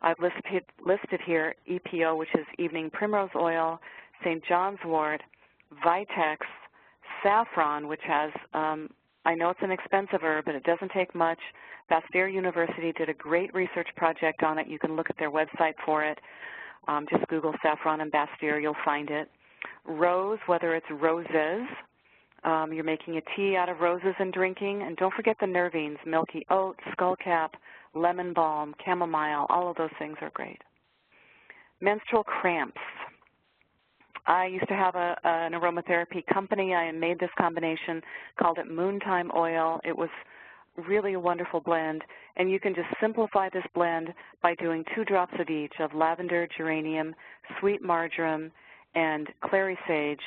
I've listed here EPO, which is evening primrose oil, St. John's wort, Vitex, saffron, which has, I know it's an expensive herb, but it doesn't take much. Bastyr University did a great research project on it. You can look at their website for it. Just Google saffron and Bastyr, you'll find it. Rose, whether it's roses, you're making a tea out of roses and drinking, and don't forget the nervines, milky oat, skullcap, lemon balm, chamomile, all of those things are great. Menstrual cramps. I used to have an aromatherapy company. I made this combination, called it Moontime Oil. It was really a wonderful blend, and you can just simplify this blend by doing 2 drops of each of lavender, geranium, sweet marjoram, and clary sage.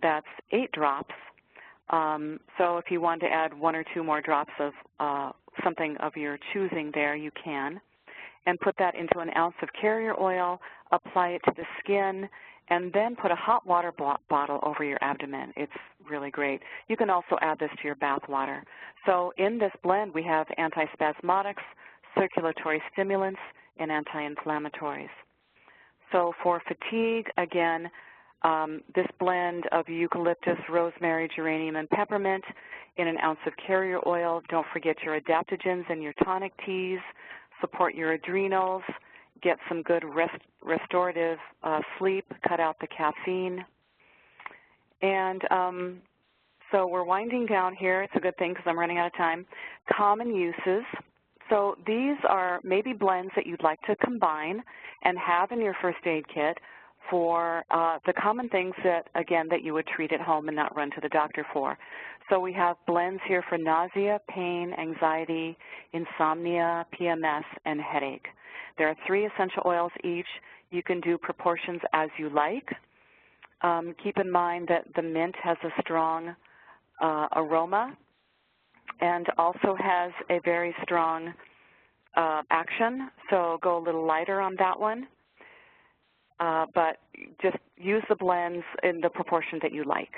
That's 8 drops. So if you want to add 1 or 2 more drops of something of your choosing there, you can. And put that into an ounce of carrier oil, apply it to the skin, and then put a hot water bottle over your abdomen. It's really great. You can also add this to your bath water. So in this blend, we have antispasmodics, circulatory stimulants, and anti-inflammatories. So for fatigue, again, this blend of eucalyptus, rosemary, geranium, and peppermint in an ounce of carrier oil. Don't forget your adaptogens and your tonic teas. Support your adrenals. Get some good restorative sleep. Cut out the caffeine. And so we're winding down here. It's a good thing because I'm running out of time. Common uses. So these are maybe blends that you'd like to combine and have in your first aid kit for the common things that, again, that you would treat at home and not run to the doctor for. So we have blends here for nausea, pain, anxiety, insomnia, PMS, and headache. There are 3 essential oils each. You can do proportions as you like. Keep in mind that the mint has a strong aroma and also has a very strong action, so go a little lighter on that one. But just use the blends in the proportion that you like.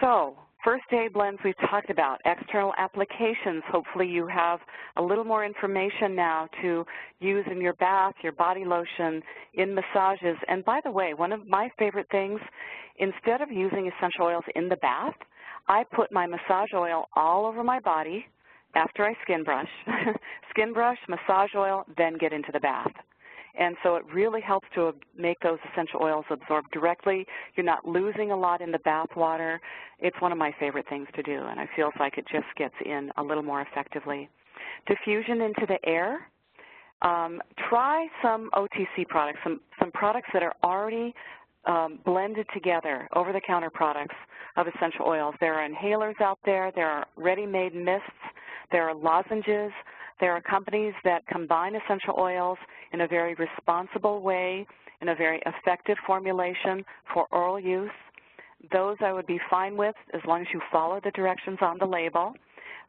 So first aid blends we've talked about. External applications, hopefully you have a little more information now to use in your bath, your body lotion, in massages. And by the way, one of my favorite things, instead of using essential oils in the bath, I put my massage oil all over my body after I skin brush. Skin brush, massage oil, then get into the bath. And so it really helps to make those essential oils absorb directly. You're not losing a lot in the bath water. It's one of my favorite things to do, and it feels like it just gets in a little more effectively. Diffusion into the air. Try some OTC products, some products that are already blended together, over-the-counter products of essential oils. There are inhalers out there. There are ready-made mists. There are lozenges. There are companies that combine essential oils in a very responsible way, in a very effective formulation for oral use. Those I would be fine with as long as you follow the directions on the label.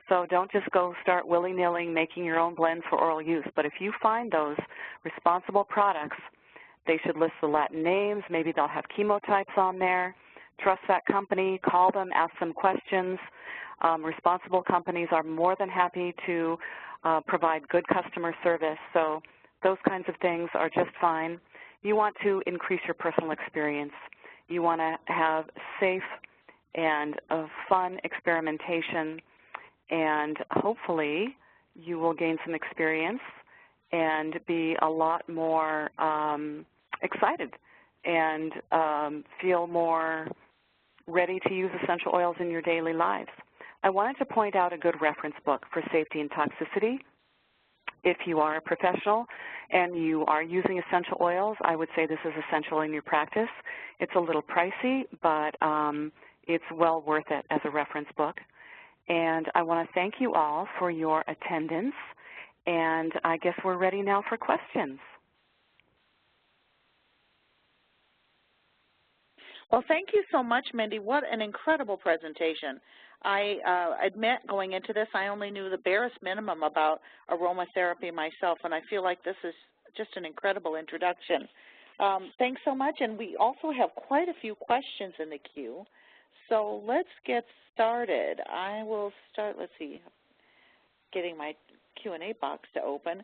So don't just go start willy-nilly making your own blends for oral use. But if you find those responsible products, they should list the Latin names. Maybe they'll have chemotypes on there. Trust that company. Call them. Ask them questions. Responsible companies are more than happy to provide good customer service. So those kinds of things are just fine. You want to increase your personal experience. You want to have safe and fun experimentation, and hopefully you will gain some experience and be a lot more excited and feel more ready to use essential oils in your daily lives. I wanted to point out a good reference book for safety and toxicity. If you are a professional and you are using essential oils, I would say this is essential in your practice. It's a little pricey, but it's well worth it as a reference book. And I want to thank you all for your attendance, and I guess we're ready now for questions. Well, thank you so much, Mindy. What an incredible presentation. I admit going into this, I only knew the barest minimum about aromatherapy myself, and I feel like this is just an incredible introduction. Thanks so much, and we also have quite a few questions in the queue. So let's get started. I will start, let's see, getting my Q&A box to open.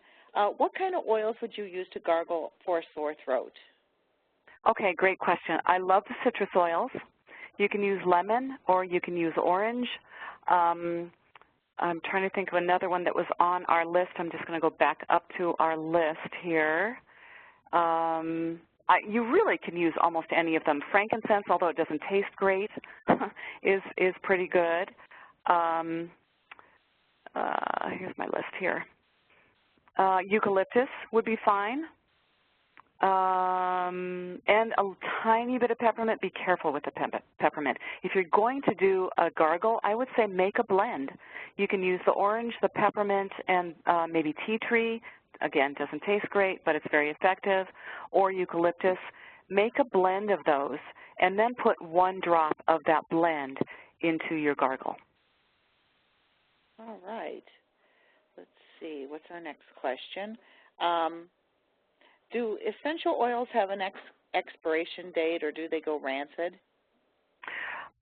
What kind of oils would you use to gargle for a sore throat? Okay, great question. I love the citrus oils. You can use lemon or you can use orange. I'm trying to think of another one that was on our list. I'm just going to go back up to our list here. You really can use almost any of them. Frankincense, although it doesn't taste great, is pretty good. Here's my list here. Eucalyptus would be fine. And a tiny bit of peppermint. Be careful with the peppermint. If you're going to do a gargle, I would say make a blend. You can use the orange, the peppermint, and maybe tea tree. Again, doesn't taste great, but it's very effective. Or eucalyptus. Make a blend of those, and then put 1 drop of that blend into your gargle. All right. Let's see. What's our next question? Do essential oils have an expiration date, or do they go rancid?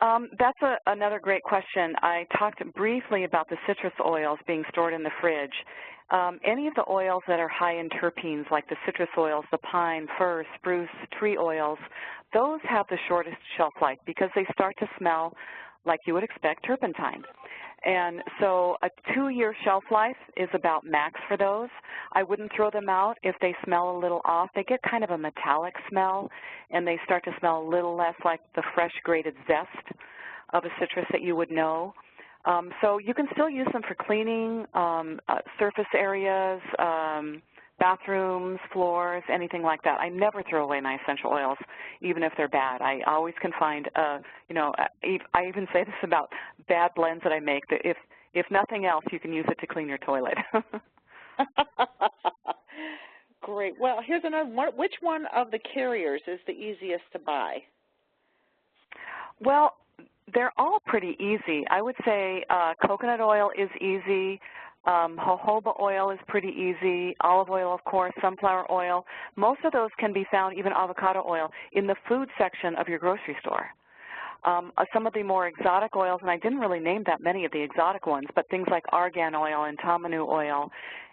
That's another great question. I talked briefly about the citrus oils being stored in the fridge. Any of the oils that are high in terpenes, like the citrus oils, the pine, fir, spruce, tree oils, those have the shortest shelf life because they start to smell like you would expect turpentine. And so a 2-year shelf life is about max for those. I wouldn't throw them out if they smell a little off. They get kind of a metallic smell, and they start to smell a little less like the fresh grated zest of a citrus that you would know. So you can still use them for cleaning, surface areas, bathrooms, floors, anything like that. I never throw away my essential oils, even if they're bad. I always can find, you know, I even say this about bad blends that I make, that if nothing else, you can use it to clean your toilet. Great. Well, here's another one. Which one of the carriers is the easiest to buy? Well, they're all pretty easy. I would say coconut oil is easy. Jojoba oil is pretty easy, olive oil, of course, sunflower oil. Most of those can be found, even avocado oil, in the food section of your grocery store. Some of the more exotic oils, and I didn't really name that many of the exotic ones, but things like argan oil and tamanu oil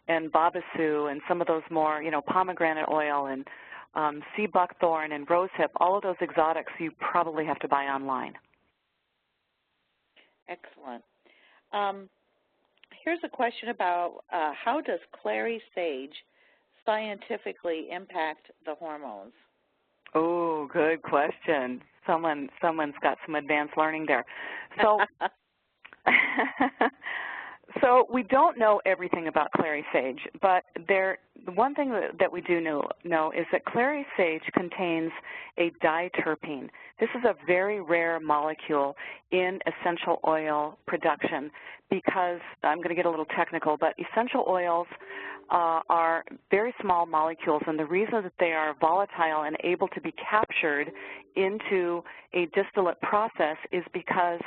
and babasu and some of those more, you know, pomegranate oil and sea buckthorn and rosehip, all of those exotics you probably have to buy online. Excellent. Here's a question about how does clary sage scientifically impact the hormones? Oh, good question. Someone's got some advanced learning there. So, so we don't know everything about clary sage, but the one thing that we do know is that clary sage contains a diterpene. This is a very rare molecule in essential oil production because, I'm going to get a little technical, but essential oils are very small molecules, and the reason that they are volatile and able to be captured into a distillate process is because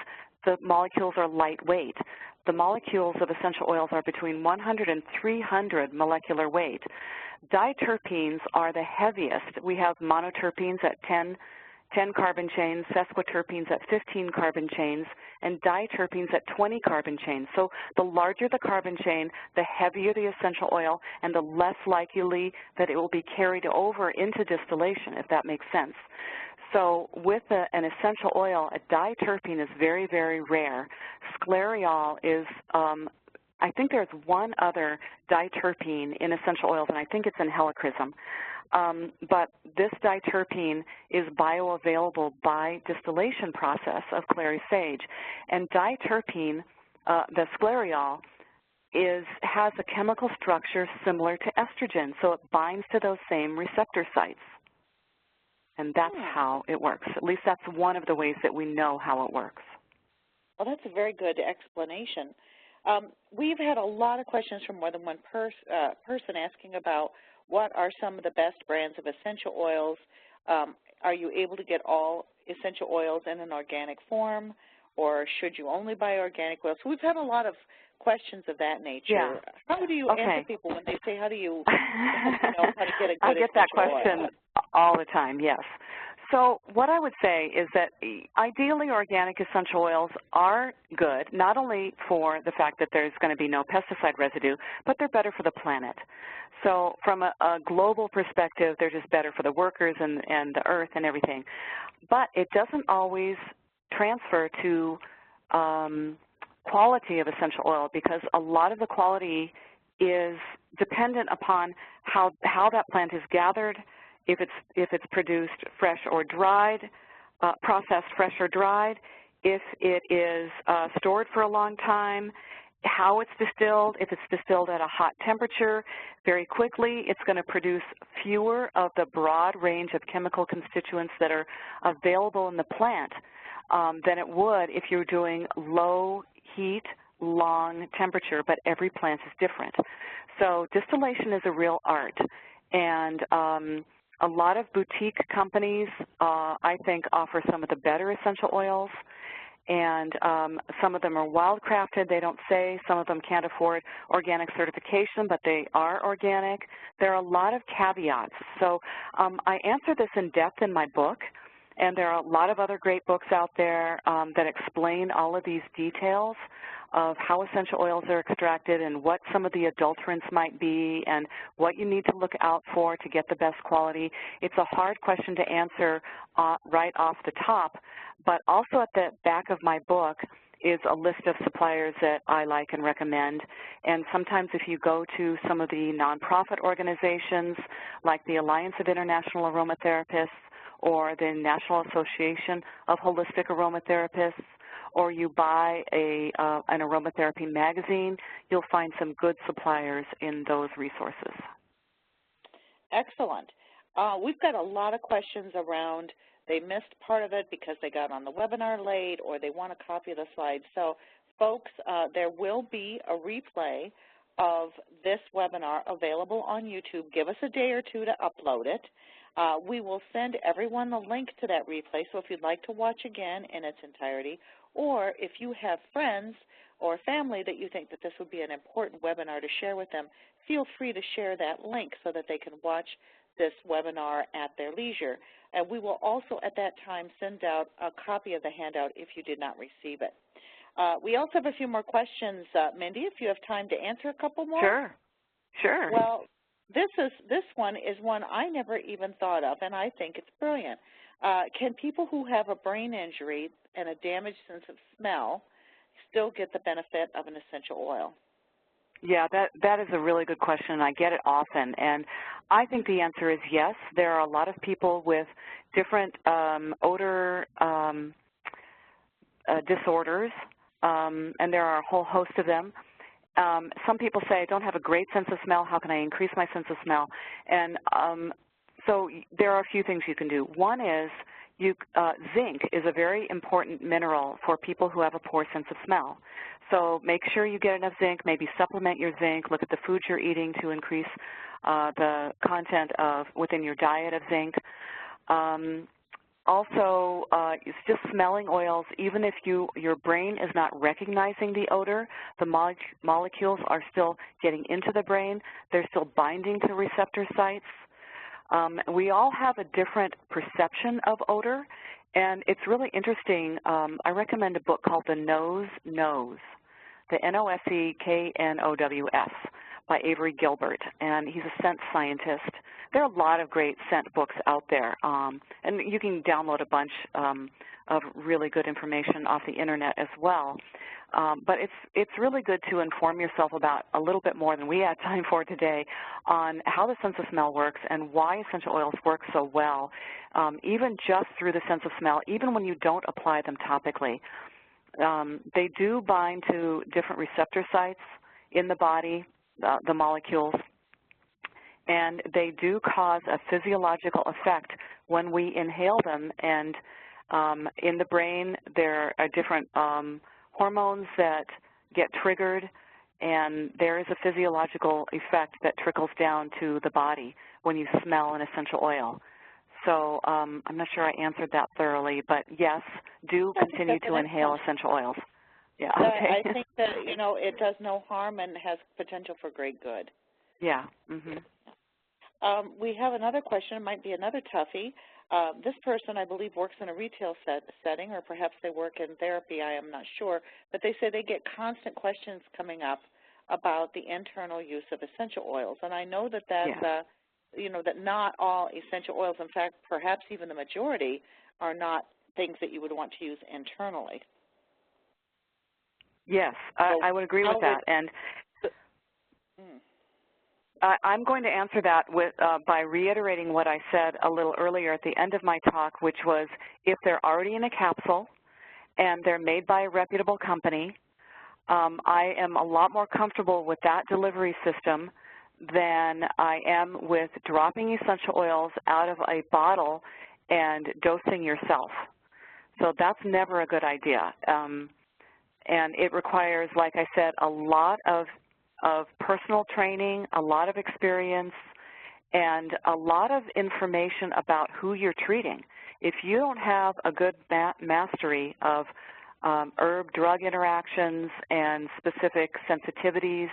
the molecules are lightweight. The molecules of essential oils are between 100 and 300 molecular weight. Diterpenes are the heaviest. We have monoterpenes at 10 carbon chains, sesquiterpenes at 15 carbon chains, and diterpenes at 20 carbon chains. So the larger the carbon chain, the heavier the essential oil, and the less likely that it will be carried over into distillation, if that makes sense. So with an essential oil, a diterpene is very, very rare. Sclereol is I think there's one other diterpene in essential oils, and I think it's in helichrysum. But this diterpene is bioavailable by distillation process of clary sage. And diterpene, the sclereol, has a chemical structure similar to estrogen, so it binds to those same receptor sites. And that's how it works. At least that's one of the ways that we know how it works. Well, that's a very good explanation. We've had a lot of questions from more than one person asking about what are some of the best brands of essential oils. Are you able to get all essential oils in an organic form, or should you only buy organic oils? So we've had a lot of questions of that nature. Yeah. How do you answer people when they say, how do you know how to get a good I get that question oil? all the time, yes. So what I would say is that ideally organic essential oils are good, not only for the fact that there's going to be no pesticide residue, but they're better for the planet. So from a global perspective, they're just better for the workers and the earth and everything. But it doesn't always transfer to quality of essential oil, because a lot of the quality is dependent upon how that plant is gathered, if it's produced fresh or dried, processed fresh or dried, if it is stored for a long time, how it's distilled. If it's distilled at a hot temperature very quickly, it's going to produce fewer of the broad range of chemical constituents that are available in the plant than it would if you're doing low heat, long temperature, but every plant is different. So distillation is a real art, and a lot of boutique companies, I think, offer some of the better essential oils, and some of them are wildcrafted. They don't say. Some of them can't afford organic certification, but they are organic. There are a lot of caveats. So I answer this in depth in my book, and there are a lot of other great books out there that explain all of these details of how essential oils are extracted and what some of the adulterants might be and what you need to look out for to get the best quality. It's a hard question to answer right off the top, but also at the back of my book is a list of suppliers that I like and recommend. And sometimes if you go to some of the nonprofit organizations like the Alliance of International Aromatherapists or the National Association of Holistic Aromatherapists, or you buy an aromatherapy magazine, you'll find some good suppliers in those resources. Excellent. We've got a lot of questions around they missed part of it because they got on the webinar late or they want a copy of the slides. So, folks, there will be a replay of this webinar available on YouTube. Give us a day or two to upload it. We will send everyone the link to that replay, so if you'd like to watch again in its entirety, or if you have friends or family that you think that this would be an important webinar to share with them, feel free to share that link so that they can watch this webinar at their leisure. And we will also at that time send out a copy of the handout if you did not receive it. We also have a few more questions, Mindy, if you have time to answer a couple more. Sure, sure. Well, this one is one I never even thought of, and I think it's brilliant. Can people who have a brain injury and a damaged sense of smell still get the benefit of an essential oil? Yeah, that is a really good question, and I get it often. And I think the answer is yes. There are a lot of people with different odor disorders, and there are a whole host of them. Some people say, I don't have a great sense of smell. How can I increase my sense of smell? And so there are a few things you can do. One is zinc is a very important mineral for people who have a poor sense of smell. So make sure you get enough zinc, maybe supplement your zinc, look at the foods you're eating to increase the content within your diet of zinc. Also, it's just smelling oils. Even if your brain is not recognizing the odor, the molecules are still getting into the brain. They're still binding to receptor sites. We all have a different perception of odor, and it's really interesting. I recommend a book called The Nose Knows, the Noseknows by Avery Gilbert, and he's a scent scientist there are a lot of great scent books out there, and you can download a bunch of really good information off the internet as well. But it's really good to inform yourself about a little bit more than we had time for today on how the sense of smell works and why essential oils work so well, even just through the sense of smell, even when you don't apply them topically. They do bind to different receptor sites in the body, the molecules, and they do cause a physiological effect when we inhale them. And in the brain, there are different hormones that get triggered, and there is a physiological effect that trickles down to the body when you smell an essential oil. So I'm not sure I answered that thoroughly, but yes, do continue to inhale essential oils. Yeah. Okay. I think that, you know, it does no harm and has potential for great good. Yeah. Mm-hmm. We have another question. It might be another toughie. This person, I believe, works in a retail setting, or perhaps they work in therapy. I am not sure. But they say they get constant questions coming up about the internal use of essential oils. And I know that that's, you know, that not all essential oils, in fact, perhaps even the majority, are not things that you would want to use internally. Yes, I would agree with that. And I'm going to answer that with, by reiterating what I said a little earlier at the end of my talk, which was if they're already in a capsule and they're made by a reputable company, I am a lot more comfortable with that delivery system than I am with dropping essential oils out of a bottle and dosing yourself. So that's never a good idea. And it requires, like I said, a lot of personal training, a lot of experience, and a lot of information about who you're treating. If you don't have a good mastery of herb-drug interactions and specific sensitivities,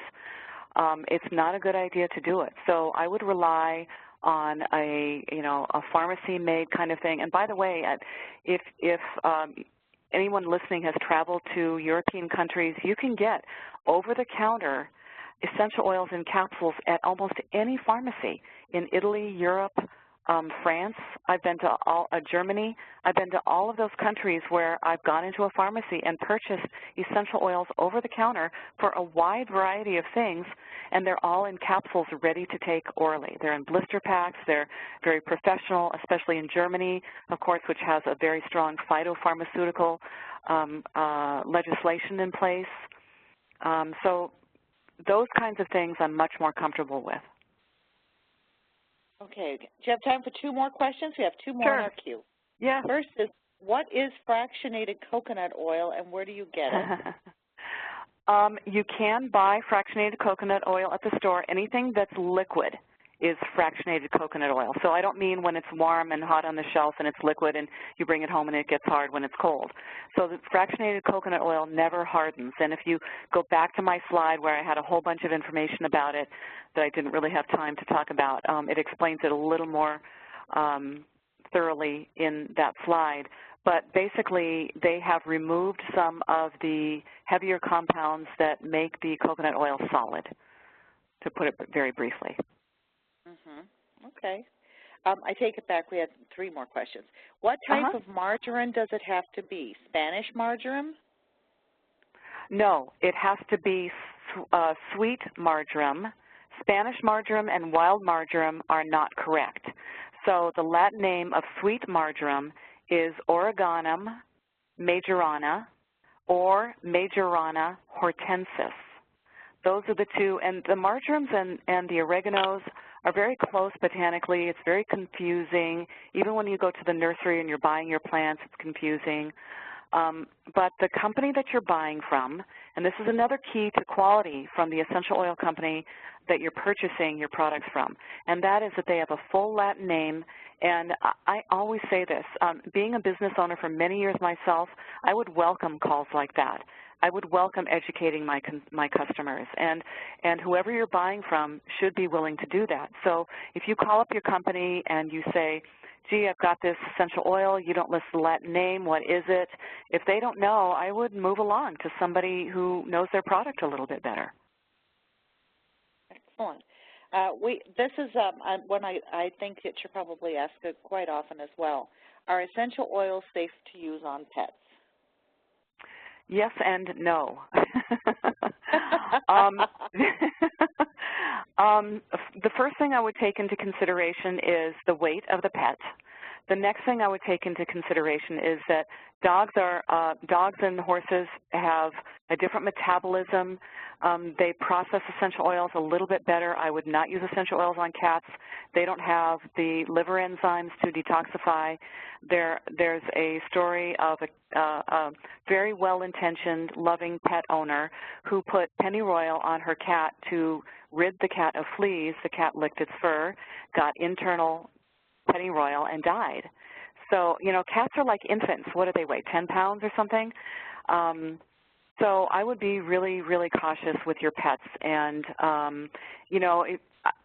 it's not a good idea to do it. So I would rely on a pharmacy-made kind of thing. And by the way, if anyone listening has traveled to European countries, you can get over-the-counter essential oils in capsules at almost any pharmacy in Italy, Europe, France. I've been to Germany. I've been to all of those countries where I've gone into a pharmacy and purchased essential oils over the counter for a wide variety of things, and they're all in capsules ready to take orally. They're in blister packs. They're very professional, especially in Germany, of course, which has a very strong phytopharmaceutical legislation in place. So those kinds of things I'm much more comfortable with. Okay. Do you have time for two more questions? We have two more in our queue. Yeah. First is, what is fractionated coconut oil and where do you get it? You can buy fractionated coconut oil at the store. Anything that's liquid is fractionated coconut oil. So I don't mean when it's warm and hot on the shelf and it's liquid and you bring it home and it gets hard when it's cold. So the fractionated coconut oil never hardens. And if you go back to my slide where I had a whole bunch of information about it that I didn't really have time to talk about, it explains it a little more thoroughly in that slide. But basically, they have removed some of the heavier compounds that make the coconut oil solid, to put it very briefly. Okay. I take it back. We had three more questions. What type of margarine does it have to be? Spanish margarine? No, it has to be sweet marjoram. Spanish marjoram and wild marjoram are not correct. So the Latin name of sweet marjoram is Oreganum majorana or Majorana hortensis. Those are the two, and the marjorams and the oreganos are very close botanically. It's very confusing. Even when you go to the nursery and you're buying your plants, it's confusing. But the company that you're buying from, and this is another key to quality from the essential oil company that you're purchasing your products from, and that is that they have a full Latin name. And I always say this, being a business owner for many years myself, I would welcome calls like that. I would welcome educating my customers, and whoever you're buying from should be willing to do that. So if you call up your company and you say, gee, I've got this essential oil, you don't list the Latin name, what is it? If they don't know, I would move along to somebody who knows their product a little bit better. Excellent. This is one I think it should probably ask it quite often as well. Are essential oils safe to use on pets? Yes and no. um, the first thing I would take into consideration is the weight of the pet. The next thing I would take into consideration is that dogs and horses have a different metabolism. They process essential oils a little bit better. I would not use essential oils on cats. They don't have the liver enzymes to detoxify. There's a story of a very well-intentioned, loving pet owner who put pennyroyal on her cat to rid the cat of fleas. The cat licked its fur, got internal pennyroyal, and died. So, you know, cats are like infants. What do they weigh, 10 pounds or something? So I would be really, really cautious with your pets. And, you know,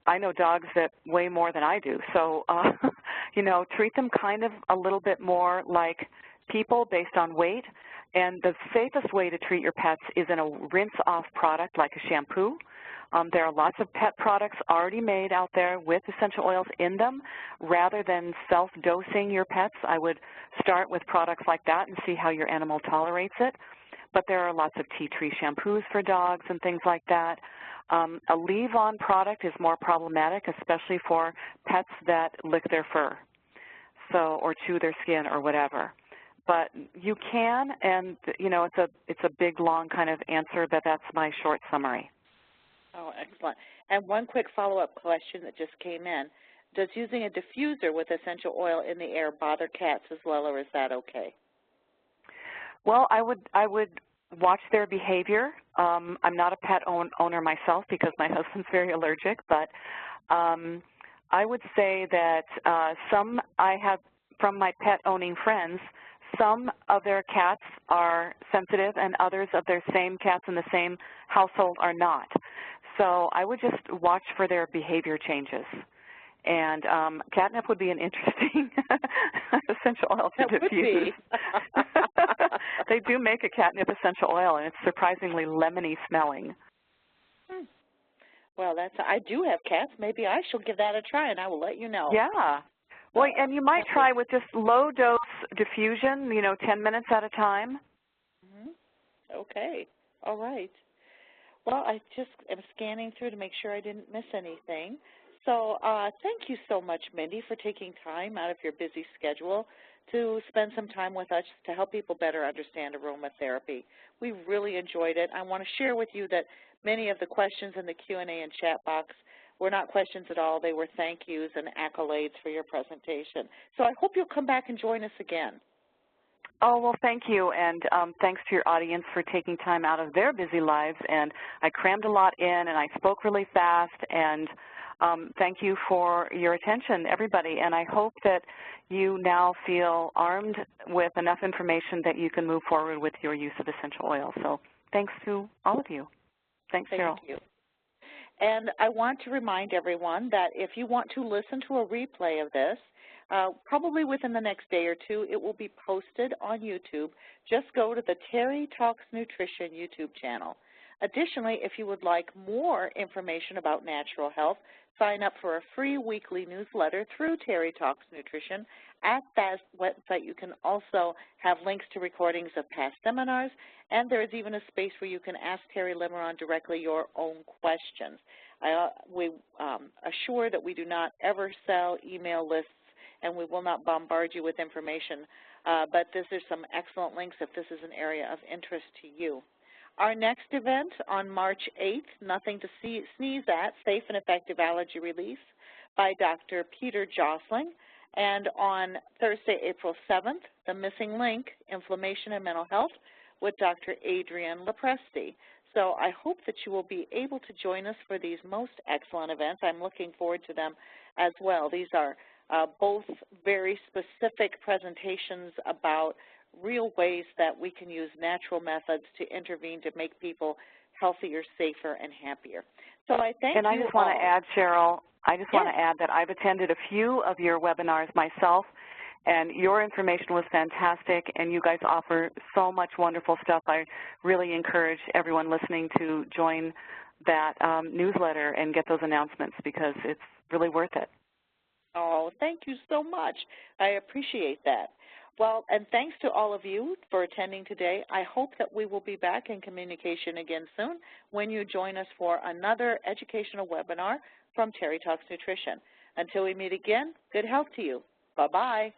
I know dogs that weigh more than I do. So, you know, treat them kind of a little bit more like people based on weight. And the safest way to treat your pets is in a rinse-off product like a shampoo. There are lots of pet products already made out there with essential oils in them. Rather than self-dosing your pets, I would start with products like that and see how your animal tolerates it. But there are lots of tea tree shampoos for dogs and things like that. A leave-on product is more problematic, especially for pets that lick their fur, so, or chew their skin or whatever. But you can, and you know, it's a big, long kind of answer, but that's my short summary. Oh, excellent. And one quick follow-up question that just came in. Does using a diffuser with essential oil in the air bother cats as well, or is that okay? Well, I would watch their behavior. I'm not a pet owner myself because my husband's very allergic, but I would say that I have, from my pet-owning friends, some of their cats are sensitive and others of their same cats in the same household are not. So I would just watch for their behavior changes. And catnip would be an interesting essential oil to diffuse. They do make a catnip essential oil, and it's surprisingly lemony smelling. Well, I do have cats. Maybe I shall give that a try, and I will let you know. Yeah. Well, and you might try with just low-dose diffusion, you know, 10 minutes at a time. Okay. All right. Well, I just am scanning through to make sure I didn't miss anything. So thank you so much, Mindy, for taking time out of your busy schedule to spend some time with us to help people better understand aromatherapy. We really enjoyed it. I want to share with you that many of the questions in the Q&A and chat box were not questions at all. They were thank yous and accolades for your presentation. So I hope you'll come back and join us again. Oh, well, thank you, and thanks to your audience for taking time out of their busy lives. And I crammed a lot in, and I spoke really fast, and thank you for your attention, everybody. And I hope that you now feel armed with enough information that you can move forward with your use of essential oils. So thanks to all of you. Thanks, Cheryl. Thank you. And I want to remind everyone that if you want to listen to a replay of this, probably within the next day or two, it will be posted on YouTube. Just go to the Terry Talks Nutrition YouTube channel. Additionally, if you would like more information about natural health, sign up for a free weekly newsletter through Terry Talks Nutrition. At that website, you can also have links to recordings of past seminars, and there is even a space where you can ask Terry Limeron directly your own questions. We assure that we do not ever sell email lists, and we will not bombard you with information, but these are some excellent links if this is an area of interest to you. Our next event on March 8th, Nothing to Sneeze At, Safe and Effective Allergy Relief by Dr. Peter Jostling. And on Thursday, April 7th, The Missing Link, Inflammation and Mental Health with Dr. Adrienne Lepresti. So I hope that you will be able to join us for these most excellent events. I'm looking forward to them as well. These are both very specific presentations about real ways that we can use natural methods to intervene to make people healthier, safer, and happier. So I thank you. And I just want to add, Cheryl, I just want to add that I've attended a few of your webinars myself, And your information was fantastic, and you guys offer so much wonderful stuff. I really encourage everyone listening to join that newsletter and get those announcements because it's really worth it. Oh, thank you so much. I appreciate that. Well, and thanks to all of you for attending today. I hope that we will be back in communication again soon when you join us for another educational webinar from Terry Talks Nutrition. Until we meet again, good health to you. Bye-bye.